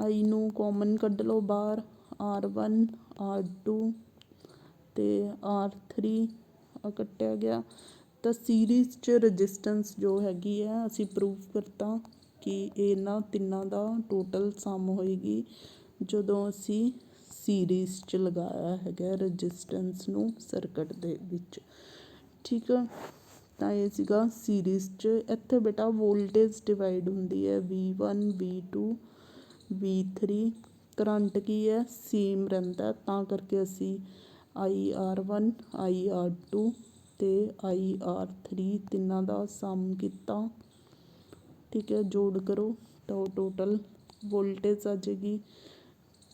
I ਨੂੰ ਕੋਮਨ ਕੱਢ ਲਓ ਬਾਹਰ, R1 R2 ਅਤੇ R3 ਕੱਟਿਆ ਗਿਆ। ਤਾਂ ਸੀਰੀਜ਼ 'ਚ ਰਜਿਸਟੈਂਸ ਜੋ ਹੈਗੀ ਹੈ, ਅਸੀਂ ਪ੍ਰੂਵ ਕਰਤਾ ਕਿ ਇਹਨਾਂ ਤਿੰਨਾਂ ਦਾ ਟੋਟਲ ਸਮ ਹੋਏਗੀ ਜਦੋਂ ਅਸੀਂ ਸੀਰੀਜ਼ 'ਚ ਲਗਾਇਆ ਹੈਗਾ ਰਜਿਸਟੈਂਸ ਨੂੰ ਸਰਕਟ ਦੇ ਵਿੱਚ, ਠੀਕ ਆ। ਤਾਂ ਇਹ ਸੀਗਾ ਸੀਰੀਜ਼ 'ਚ। ਇੱਥੇ ਬੇਟਾ ਵੋਲਟੇਜ ਡਿਵਾਈਡ ਹੁੰਦੀ ਹੈ V1 V2 V3 ਕਰੰਟ ਕੀ ਹੈ ਸੇਮ ਰਹਿੰਦਾ, ਤਾਂ ਕਰਕੇ ਅਸੀਂ IR1 IR2 ਤੇ IR3 ਤਿੰਨਾਂ ਦਾ ਸਮ ਕੀਤਾ। ਠੀਕ ਹੈ, ਜੋੜ ਕਰੋ ਤਾਂ ਉਹ ਟੋਟਲ ਵੋਲਟੇਜ ਆ ਜਾਏਗੀ।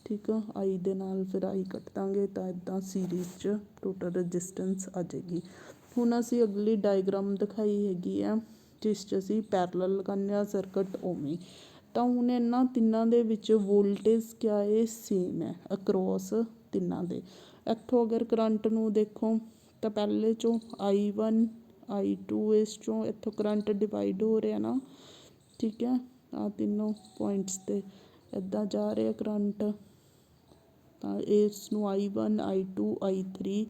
ਠੀਕ ਆ, I ਦੇ ਨਾਲ ਫਿਰ I ਕੱਟ ਦਾਂਗੇ ਤਾਂ ਇੱਦਾਂ ਸੀਰੀਜ਼ 'ਚ ਟੋਟਲ ਰਜਿਸਟੈਂਸ ਆ ਜਾਏਗੀ। ਹੁਣ ਅਸੀਂ ਅਗਲੀ ਡਾਇਗਰਾਮ ਦਿਖਾਈ ਹੈਗੀ ਆ ਜਿਸ 'ਚ ਅਸੀਂ ਪੈਰਲਲ ਲਗਾਉਂਦੇ ਹਾਂ ਸਰਕਟ ਉਵੇਂ। ਤਾਂ ਹੁਣ ਇਹਨਾਂ ਤਿੰਨਾਂ ਦੇ ਵਿੱਚ ਵੋਲਟੇਜ ਕਿਆ ਹੈ ਸੇਮ ਹੈ ਅਕਰੋਸ ਤਿੰਨਾਂ ਦੇ। ਇੱਥੋਂ ਅਗਰ ਕਰੰਟ ਨੂੰ ਦੇਖੋ ਤਾਂ ਪਹਿਲੇ 'ਚੋਂ I1 I2 ਇਸ 'ਚੋਂ ਇੱਥੋਂ ਕਰੰਟ ਡਿਵਾਈਡ ਹੋ ਰਿਹਾ ਨਾ। ਠੀਕ ਹੈ, ਆਹ ਤਿੰਨੋਂ ਪੁਆਇੰਟਸ 'ਤੇ ਇੱਦਾਂ ਜਾ ਰਿਹਾ ਕਰੰਟ, ਤਾਂ ਇਸ ਨੂੰ I1 I2 I3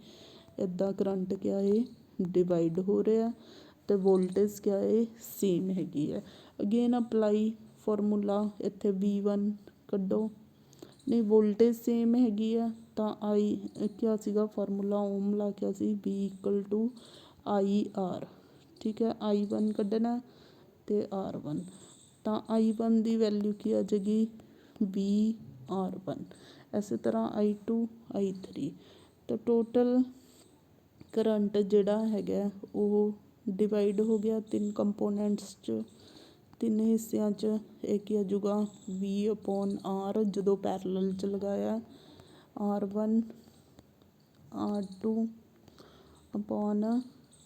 ਇੱਦਾਂ ਕਰੰਟ ਕਿਆ ਹੈ ਡਿਵਾਈਡ ਹੋ ਰਿਹਾ ਅਤੇ ਵੋਲਟੇਜ ਕਿਆ ਹੈ ਸੇਮ ਹੈਗੀ ਹੈ। ਅਗੇਨ ਅਪਲਾਈ ਫਾਰਮੂਲਾ, ਇੱਥੇ V1 ਕੱਢੋ, ਨਹੀਂ ਵੋਲਟੇਜ ਸੇਮ ਹੈਗੀ ਆ ਤਾਂ ਕਿਆ ਸੀਗਾ ਫਾਰਮੂਲਾ ਓਮ ਲਾ ਕੇ ਅਸੀਂ V = IR। ਠੀਕ ਹੈ, I1 ਕੱਢਣਾ ਅਤੇ R1, ਤਾਂ I1 ਦੀ ਵੈਲਿਊ ਕੀ ਆ ਜਾਏਗੀ VR1। ਇਸੇ ਤਰ੍ਹਾਂ I2 I3, ਤਾਂ ਟੋਟਲ ਕਰੰਟ ਜਿਹੜਾ ਹੈਗਾ ਉਹ ਡਿਵਾਈਡ ਹੋ ਗਿਆ ਤਿੰਨ ਕੰਪੋਨੈਂਟਸ 'ਚ, ਤਿੰਨ ਹਿੱਸਿਆਂ 'ਚ। ਇਹ ਕੀ ਆ ਜਾਊਗਾ V/R ਜਦੋਂ ਪੈਰਲਲ 'ਚ ਲਗਾਇਆ, R1 R2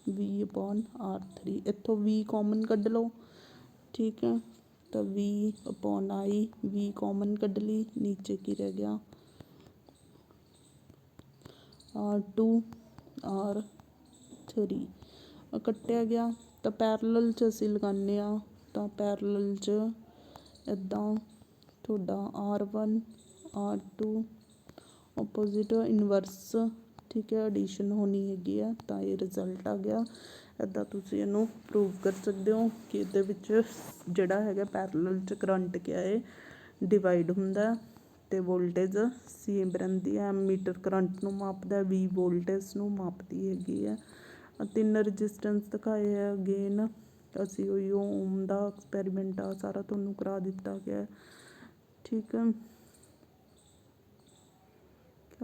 V/R3। ਇੱਥੋਂ V ਕਾਮਨ ਕੱਢ ਲਓ। ਠੀਕ ਹੈ, ਤਾਂ V/I, V ਕਾਮਨ ਕੱਢ ਲਈ, ਨੀਚੇ ਕੀ ਰਹਿ ਗਿਆ R2 R3 ਕੱਟਿਆ ਗਿਆ। ਤਾਂ ਪੈਰਲਲ 'ਚ ਅਸੀਂ ਲਗਾਉਂਦੇ ਹਾਂ ਤਾਂ ਪੈਰਲਲ 'ਚ ਇੱਦਾਂ ਤੁਹਾਡਾ R1 R2 ਓਪੋਜ਼ਿਟ ਇਨਵਰਸ। ਠੀਕ ਹੈ, ਐਡੀਸ਼ਨ ਹੋਣੀ ਹੈਗੀ ਆ ਤਾਂ ਇਹ ਰਿਜ਼ਲਟ ਆ ਗਿਆ। ਇੱਦਾਂ ਤੁਸੀਂ ਇਹਨੂੰ ਪ੍ਰੂਵ ਕਰ ਸਕਦੇ ਹੋ ਕਿ ਇਹਦੇ ਵਿੱਚ ਜਿਹੜਾ ਹੈਗਾ ਪੈਰਲਲ 'ਚ ਕਰੰਟ ਕਿਆ ਹੈ ਡਿਵਾਈਡ ਹੁੰਦਾ ਅਤੇ ਵੋਲਟੇਜ ਸੇਮ ਰਹਿੰਦੀ ਹੈ। ਐਮੀਟਰ ਕਰੰਟ ਨੂੰ ਮਾਪਦਾ, V ਵੋਲਟੇਜ ਨੂੰ ਮਾਪਦੀ ਹੈਗੀ ਹੈ। ਤਿੰਨ ਰਜਿਸਟੈਂਸ ਦਿਖਾਏ ਹੈ। ਅਗੇਨ ਅਸੀਂ ਉਹੀ ਓਮ ਦਾ ਐਕਸਪੈਰੀਮੈਂਟ ਆ ਸਾਰਾ ਤੁਹਾਨੂੰ ਕਰਾ ਦਿੱਤਾ ਗਿਆ। ਠੀਕ ਹੈ,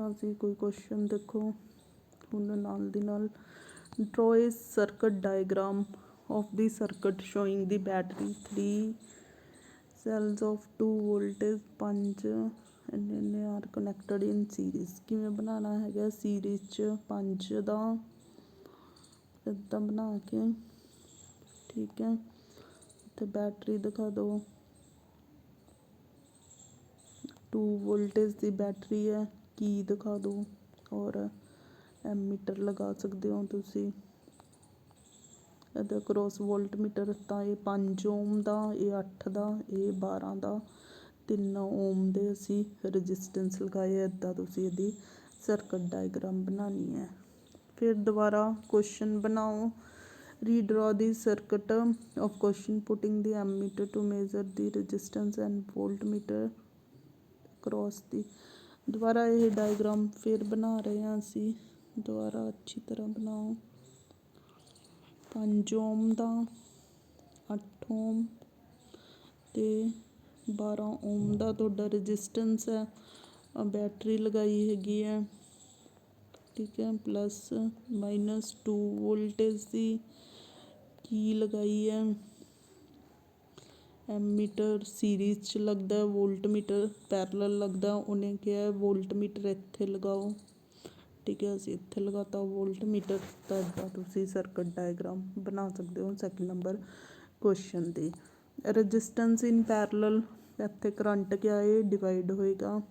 ਅਸੀਂ ਕੋਈ ਕੁਐਸਚਨ ਦੇਖੋ ਹੁਣ ਨਾਲ ਦੀ ਨਾਲ। Draw a circuit diagram of the circuit showing the battery 3 cells of 2 voltage 5 ਇੰਨੇ ਆਰ ਕਨੈਕਟਡ ਇਨ ਸੀਰੀਜ਼। ਕਿਵੇਂ ਬਣਾਉਣਾ ਹੈਗਾ ਸੀਰੀਜ਼ 'ਚ 5 ਦਾ ਇੱਦਾਂ ਬਣਾ ਕੇ। ਠੀਕ ਹੈ, ਅਤੇ ਬੈਟਰੀ ਦਿਖਾ ਦਿਓ 2 ਵੋਲਟੇਜ ਦੀ ਬੈਟਰੀ ਹੈ, ਕੀ ਦਿਖਾ ਦਿਓ, ਔਰ ਐਮੀਟਰ ਲਗਾ ਸਕਦੇ ਹੋ ਤੁਸੀਂ। ਇਹਦਾ ਕਰੋਸ ਵੋਲਟ ਮੀਟਰ, ਤਾਂ ਇਹ 5 ਓਮ ਦਾ, ਇਹ 8 ਦਾ, ਇਹ 12 ਦਾ, 3 ਓਮ ਦੇ ਅਸੀਂ ਰਜਿਸਟੈਂਸ ਲਗਾਏ। ਇੱਦਾਂ ਤੁਸੀਂ ਇਹਦੀ ਸਰਕਟ ਡਾਇਗਰਾਮ ਬਣਾਉਣੀ ਹੈ। ਫਿਰ ਦੁਬਾਰਾ ਕੁਐਸਚਨ ਬਣਾਓ। Redraw the circuit of question putting the ammeter to measure the resistance and voltmeter across the. ਦੁਬਾਰਾ ਇਹ ਡਾਇਗਰਾਮ ਫਿਰ ਬਣਾ ਰਹੇ ਹਾਂ ਅਸੀਂ, ਦੁਬਾਰਾ ਅੱਛੀ ਤਰ੍ਹਾਂ ਬਣਾਓ। 5 ਓਮ ਦਾ, 8 ਓਮ ਅਤੇ 12 ਓਮ ਦਾ ਤੁਹਾਡਾ ਰਜਿਸਟੈਂਸ ਹੈ। ਬੈਟਰੀ ਲਗਾਈ ਹੈਗੀ ਹੈ। ਠੀਕ ਹੈ, ਪਲੱਸ ਮਾਈਨਸ 2 ਵੋਲਟੇਜ ਦੀ ਕੀ ਲਗਾਈ ਹੈ। ਐਮੀਟਰ ਸੀਰੀਜ਼ 'ਚ ਲੱਗਦਾ, ਵੋਲਟ ਮੀਟਰ ਪੈਰਲਲ ਲੱਗਦਾ। ਉਹਨੇ ਕਿਹਾ ਵੋਲਟ ਮੀਟਰ ਇੱਥੇ ਲਗਾਓ। ਠੀਕ ਹੈ, ਅਸੀਂ ਇੱਥੇ ਲਗਾਤਾ ਵੋਲਟ ਮੀਟਰ। ਤਾਂ ਇੱਦਾਂ ਤੁਸੀਂ ਸਰਕਟ ਡਾਇਗਰਾਮ ਬਣਾ ਸਕਦੇ ਹੋ ਸੈਕਿੰਡ ਨੰਬਰ ਕੁਐਸਚਨ ਦੀ। ਰਜਿਸਟੈਂਸ ਇਨ ਪੈਰਲਲ, ਇੱਥੇ ਕਰੰਟ ਕਿਆ ਹੈ ਡਿਵਾਈਡ ਹੋਏਗਾ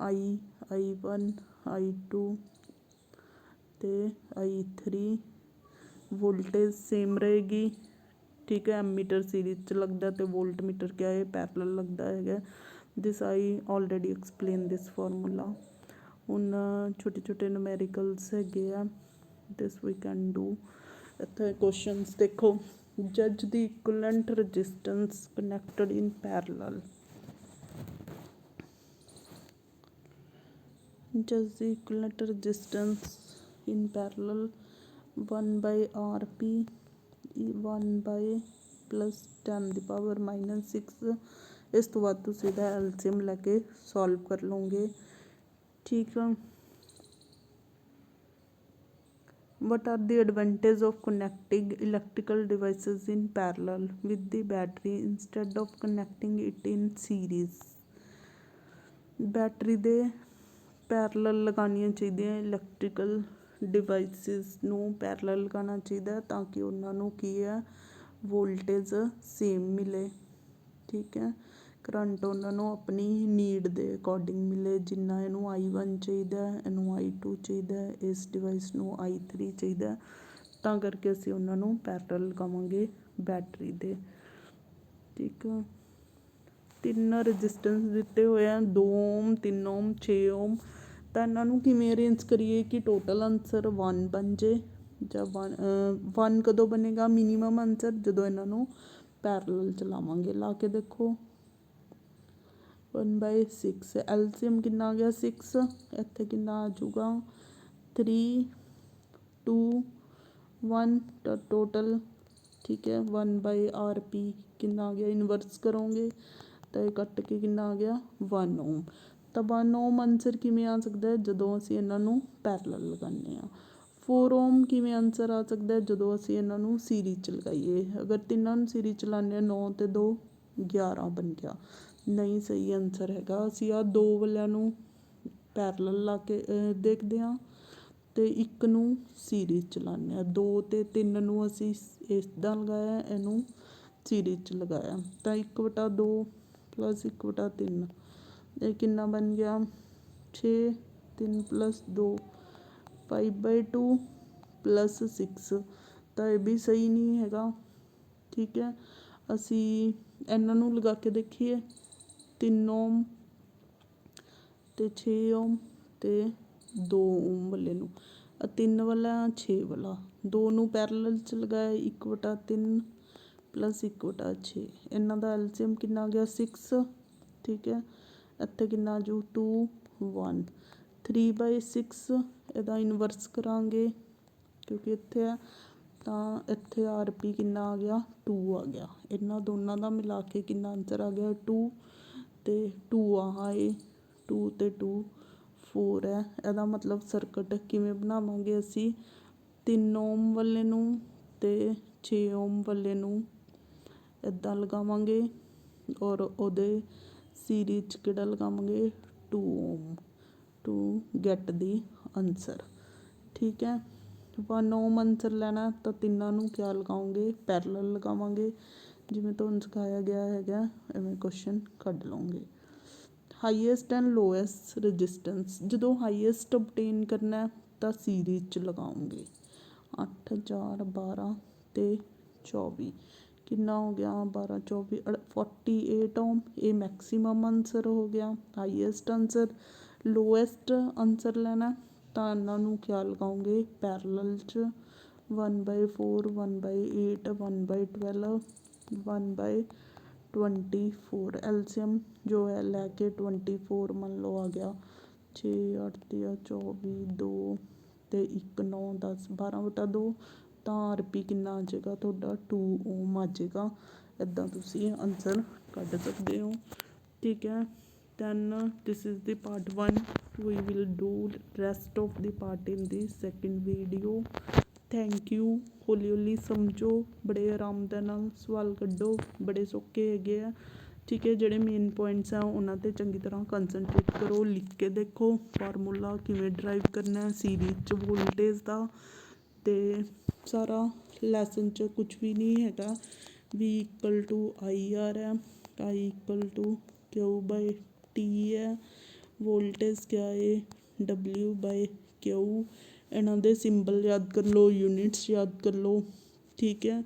I1 I2 ਅਤੇ I3। ਵੋਲਟੇਜ ਸੇਮ ਰਹੇਗੀ। ਠੀਕ ਹੈ, ਐਮੀਟਰ ਸੀਰੀਜ਼ 'ਚ ਲੱਗਦਾ ਅਤੇ ਵੋਲਟ ਮੀਟਰ ਕਿਆ ਹੈ ਪੈਰਲਲ ਲੱਗਦਾ ਹੈਗਾ। ਦਿਸ ਆਈ ਆਲਰੇਡੀ ਐਕਸਪਲੇਨ ਦਿਸ ਫਾਰਮੂਲਾ। ਹੁਣ ਛੋਟੇ ਛੋਟੇ ਨੂਮੈਰੀਕਲਸ ਹੈਗੇ ਆ, ਦਿਸ ਵੀ ਕੈਨ ਡੂ। ਇੱਥੇ ਕੁਐਸਚਨਸ ਦੇਖੋ। ਜੱਜ ਦੀ equivalent resistance connected in parallel. Judge the equivalent resistance in parallel 1/Rp 1 by plus 10⁻⁻6 ਇਸ ਤੋਂ ਬਾਅਦ ਤੁਸੀਂ ਇਹਦਾ ਐਲਸੀਐਮ ਲੈ ਕੇ ਸੋਲਵ ਕਰ ਲਓਗੇ। ਠੀਕ ਆ। What are the advantages of connecting electrical devices in parallel with the battery instead of connecting it in series? Battery ਦੇ ਪੈਰਲਲ ਲਗਾਉਣੀਆਂ ਚਾਹੀਦੀਆਂ, ਇਲੈਕਟ੍ਰੀਕਲ ਡਿਵਾਈਸਿਸ ਨੂੰ ਪੈਰਲਲ ਲਗਾਉਣਾ ਚਾਹੀਦਾ ਤਾਂ ਕਿ ਉਹਨਾਂ ਨੂੰ ਕੀ ਹੈ, ਵੋਲਟੇਜ ਸੇਮ ਮਿਲੇ। ਠੀਕ ਹੈ, ਕਰੰਟ ਉਹਨਾਂ ਨੂੰ ਆਪਣੀ ਨੀਡ ਦੇ ਅਕੋਰਡਿੰਗ ਮਿਲੇ। ਜਿੰਨਾ ਇਹਨੂੰ I1 ਚਾਹੀਦਾ, ਇਹਨੂੰ I2 ਚਾਹੀਦਾ, ਇਸ ਡਿਵਾਈਸ ਨੂੰ I3 ਚਾਹੀਦਾ, ਤਾਂ ਕਰਕੇ ਅਸੀਂ ਉਹਨਾਂ ਨੂੰ ਪੈਰਲਲ ਲਗਾਵਾਂਗੇ ਬੈਟਰੀ ਦੇ। ਠੀਕ ਆ। 3 ਰਜਿਸਟੈਂਸ ਦਿੱਤੇ ਹੋਏ ਆ, 2 ਓਮ, 3 ਓਮ, 6 ਓਮ। ਤਾਂ ਇਹਨਾਂ ਨੂੰ ਕਿਵੇਂ ਅਰੇਂਜ ਕਰੀਏ ਕਿ ਟੋਟਲ ਆਨਸਰ 1 ਬਣ ਜੇ, ਜਾਂ 1 ਕਦੋਂ ਬਣੇਗਾ ਮਿਨੀਮਮ ਆਨਸਰ, ਜਦੋਂ ਇਹਨਾਂ ਨੂੰ ਪੈਰਲਲ ਚਲਾਵਾਂਗੇ। ਲਾ ਕੇ ਦੇਖੋ, 1/6 ਐਲਸੀਐਮ ਕਿੰਨਾ ਆ ਗਿਆ 6, ਇੱਥੇ ਕਿੰਨਾ ਆ ਜਾਊਗਾ 3 2 1 ਤਾਂ ਟੋਟਲ। ਠੀਕ ਹੈ, 1/RP ਕਿੰਨਾ ਆ ਗਿਆ, ਇਨਵਰਸ ਕਰੋਗੇ ਤਾਂ ਇਹ ਕੱਟ ਕੇ ਕਿੰਨਾ ਆ ਗਿਆ 1 ਓਮ। ਤਾਂ 1 ਓਮ ਆਨਸਰ ਕਿਵੇਂ ਆ ਸਕਦਾ, ਜਦੋਂ ਅਸੀਂ ਇਹਨਾਂ ਨੂੰ ਪੈਰਲਲ ਲਗਾਉਂਦੇ ਹਾਂ। 4 ਓਮ ਕਿਵੇਂ ਆਨਸਰ ਆ ਸਕਦਾ, ਜਦੋਂ ਅਸੀਂ ਇਹਨਾਂ ਨੂੰ ਸੀਰੀਜ਼ 'ਚ ਲਗਾਈਏ। ਅਗਰ ਤਿੰਨਾਂ ਨੂੰ ਸੀਰੀਜ਼ ਚਲਾਉਂਦੇ ਹਾਂ, 9 ਤੇ 2 11 ਬਣ ਗਿਆ, ਨਹੀਂ ਸਹੀ ਆਨਸਰ ਹੈਗਾ। ਅਸੀਂ ਆਹ 2 ਵਾਲਿਆਂ ਨੂੰ ਪੈਰਲਲ ਲਾ ਕੇ ਦੇਖਦੇ ਹਾਂ ਅਤੇ 1 ਨੂੰ ਸੀਰੀਜ਼ ਚਲਾਉਂਦੇ ਹਾਂ। 2 ਅਤੇ 3 ਨੂੰ ਅਸੀਂ ਇੱਦਾਂ ਲਗਾਇਆ, ਇਹਨੂੰ ਸੀਰੀਜ਼ 'ਚ ਲਗਾਇਆ, ਤਾਂ 1/2 + 1/3 ਇਹ ਕਿੰਨਾ ਬਣ ਗਿਆ 6, 3 + 2 5/2 + 6। ਤਾਂ ਇਹ ਵੀ ਸਹੀ ਨਹੀਂ ਹੈਗਾ। ਠੀਕ ਹੈ, ਅਸੀਂ ਇਹਨਾਂ ਨੂੰ ਲਗਾ ਕੇ ਦੇਖੀਏ, 3 ਓਮ ਅਤੇ 6 ਓਮ ਅਤੇ 2 ਓਮ ਵਾਲੇ ਨੂੰ, 3 ਵਾਲਾ 6 ਵਾਲਾ, 2 ਨੂੰ ਪੈਰਲਲ 'ਚ ਲਗਾਇਆ, 1/3 + 1/6। ਇਹਨਾਂ ਦਾ ਐਲਸੀਐਮ ਕਿੰਨਾ ਆ ਗਿਆ 6। ਠੀਕ ਹੈ, ਇੱਥੇ ਕਿੰਨਾ ਆ ਜੂ 2 1 3/6। ਇਹਦਾ ਇਨਵਰਸ ਕਰਾਂਗੇ ਕਿਉਂਕਿ ਇੱਥੇ ਹੈ, ਤਾਂ ਇੱਥੇ RP ਕਿੰਨਾ ਆ ਗਿਆ 2 ਆ ਗਿਆ। ਇਹਨਾਂ ਦੋਨਾਂ ਦਾ ਮਿਲਾ ਕੇ ਕਿੰਨਾ ਆਨਸਰ ਆ ਗਿਆ 2, ਅਤੇ 2 ਆਏ 2 ਅਤੇ 2 4 ਹੈ। ਇਹਦਾ ਮਤਲਬ ਸਰਕਟ ਕਿਵੇਂ ਬਣਾਵਾਂਗੇ ਅਸੀਂ, 3 ਓਮ ਵਾਲੇ ਨੂੰ ਅਤੇ 6 ਓਮ ਵਾਲੇ ਨੂੰ ਇੱਦਾਂ ਲਗਾਵਾਂਗੇ, ਔਰ ਉਹਦੇ ਸੀਰੀਜ਼ 'ਚ ਕਿਹੜਾ ਲਗਾਵਾਂਗੇ 2 ohm to get the answer. ਠੀਕ ਹੈ, 1 ਓਮ ਆਨਸਰ ਲੈਣਾ ਤਾਂ ਤਿੰਨਾਂ ਨੂੰ ਕਿਆ ਲਗਾਓਗੇ, ਪੈਰਲਲ ਲਗਾਵਾਂਗੇ। ਜਿਵੇਂ ਤੁਹਾਨੂੰ ਸਿਖਾਇਆ ਗਿਆ ਹੈਗਾ, ਐਵੇਂ ਕੁਐਸਚਨ ਕੱਢ ਲਓਗੇ। ਹਾਈਐਸਟ ਐਂਡ ਲੋਐਸਟ ਰਜਿਸਟੈਂਸ, ਜਦੋਂ ਹਾਈਐਸਟ ਓਬਟੇਨ ਕਰਨਾ ਤਾਂ ਸੀਰੀਜ਼ 'ਚ ਲਗਾਓਗੇ। 8 4 12 ਅਤੇ 24 ਕਿੰਨਾ ਹੋ ਗਿਆ 12 24 48 ਓਮ। ਇਹ ਮੈਕਸੀਮਮ ਆਨਸਰ ਹੋ ਗਿਆ, ਹਾਈਐਸਟ ਆਨਸਰ। ਲੋਐਸਟ ਆਨਸਰ ਲੈਣਾ ਤਾਂ ਇਹਨਾਂ ਨੂੰ ਕਿਆ ਲਗਾਓਗੇ, ਪੈਰਲਲ 'ਚ 1/4 1/8 1/12 1/24। ਐਲਸੀਐਮ ਜੋ ਹੈ ਲੈ ਕੇ 24 ਮੰਨ ਲਓ ਆ ਗਿਆ, 6 8 24 2 ਅਤੇ 1 9 10 12/2। ਤਾਂ RP ਕਿੰਨਾ ਆ ਜਾਏਗਾ ਤੁਹਾਡਾ 2 ਓਮ ਆ ਜਾਏਗਾ। ਇੱਦਾਂ ਤੁਸੀਂ ਆਨਸਰ ਕੱਢ ਸਕਦੇ ਹੋ। ਠੀਕ ਹੈ, then this is the part 1. We will do rest of the part in the second video. Thank you. ਹੌਲੀ ਹੌਲੀ ਸਮਝੋ, ਬੜੇ ਆਰਾਮ ਦੇ ਨਾਲ ਸਵਾਲ ਕੱਢੋ, ਬੜੇ ਸੌਖੇ ਹੈਗੇ ਆ। ਠੀਕ ਹੈ, ਜਿਹੜੇ ਮੇਨ ਪੁਆਇੰਟਸ ਆ ਉਹਨਾਂ 'ਤੇ ਚੰਗੀ ਤਰ੍ਹਾਂ ਕੰਸਨਟਰੇਟ ਕਰੋ, ਲਿਖ ਕੇ ਦੇਖੋ ਫਾਰਮੂਲਾ ਕਿਵੇਂ ਡਰਾਈਵ ਕਰਨਾ ਸੀਰੀਜ਼ 'ਚ ਵੋਲਟੇਜ ਦਾ। ਅਤੇ ਸਾਰਾ ਲੈਸਨ 'ਚ ਕੁਛ ਵੀ ਨਹੀਂ ਹੈਗਾ। V = IR ਹੈ, I = Q/T ਹੈ, ਵੋਲਟੇਜ ਕਿਆ ਹੈ W/Q। ਇਹਨਾਂ ਦੇ ਸਿੰਬਲ ਯਾਦ ਕਰ ਲਓ, ਯੂਨਿਟਸ ਯਾਦ ਕਰ ਲਓ। ਠੀਕ ਹੈ,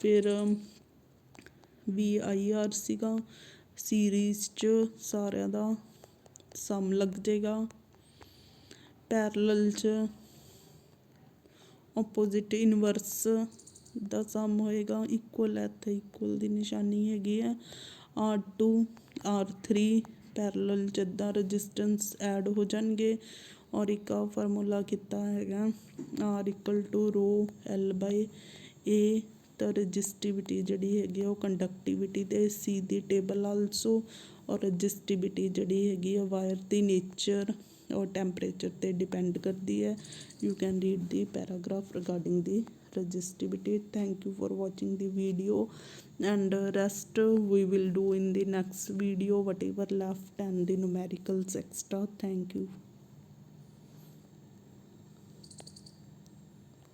ਫਿਰ VIR ਸੀਗਾ, ਸੀਰੀਜ਼ 'ਚ ਸਾਰਿਆਂ ਦਾ ਸਮ ਲੱਗ ਜਾਏਗਾ। ਪੈਰਲਲ 'ਚ ਓਪੋਜ਼ਿਟ ਇਨਵਰਸ ਦਾ ਸਮ ਹੋਏਗਾ। ਇਕੁਅਲ ਹੈ, ਇੱਥੇ ਇਕੁਅਲ ਦੀ ਨਿਸ਼ਾਨੀ ਹੈਗੀ ਹੈ। R2 R3 ਪੈਰਲਲ 'ਚ ਇੱਦਾਂ ਰਜਿਸਟੈਂਸ ਐਡ ਹੋ ਜਾਣਗੇ। ਔਰ ਇੱਕ ਆ ਫਾਰਮੂਲਾ ਕੀਤਾ ਹੈਗਾ, R = ρ L/A ਤਾਂ ਰਜਿਸਟਿਵਿਟੀ ਜਿਹੜੀ ਹੈਗੀ ਆ ਉਹ ਕੰਡਕਟਿਵਿਟੀ ਦੇ ਸੀ ਦੀ ਟੇਬਲ ਆਲਸੋ, ਔਰ ਰਜਿਸਟਿਵਿਟੀ ਜਿਹੜੀ ਹੈਗੀ ਆ ਵਾਇਰ ਦੀ ਨੇਚਰ ਔਰ ਟੈਂਪਰੇਚਰ 'ਤੇ ਡਿਪੈਂਡ ਕਰਦੀ ਹੈ। You can read the paragraph regarding the resistivity. Thank you for watching the video, and rest we will do in the next video, whatever left and the numericals extra. Thank you.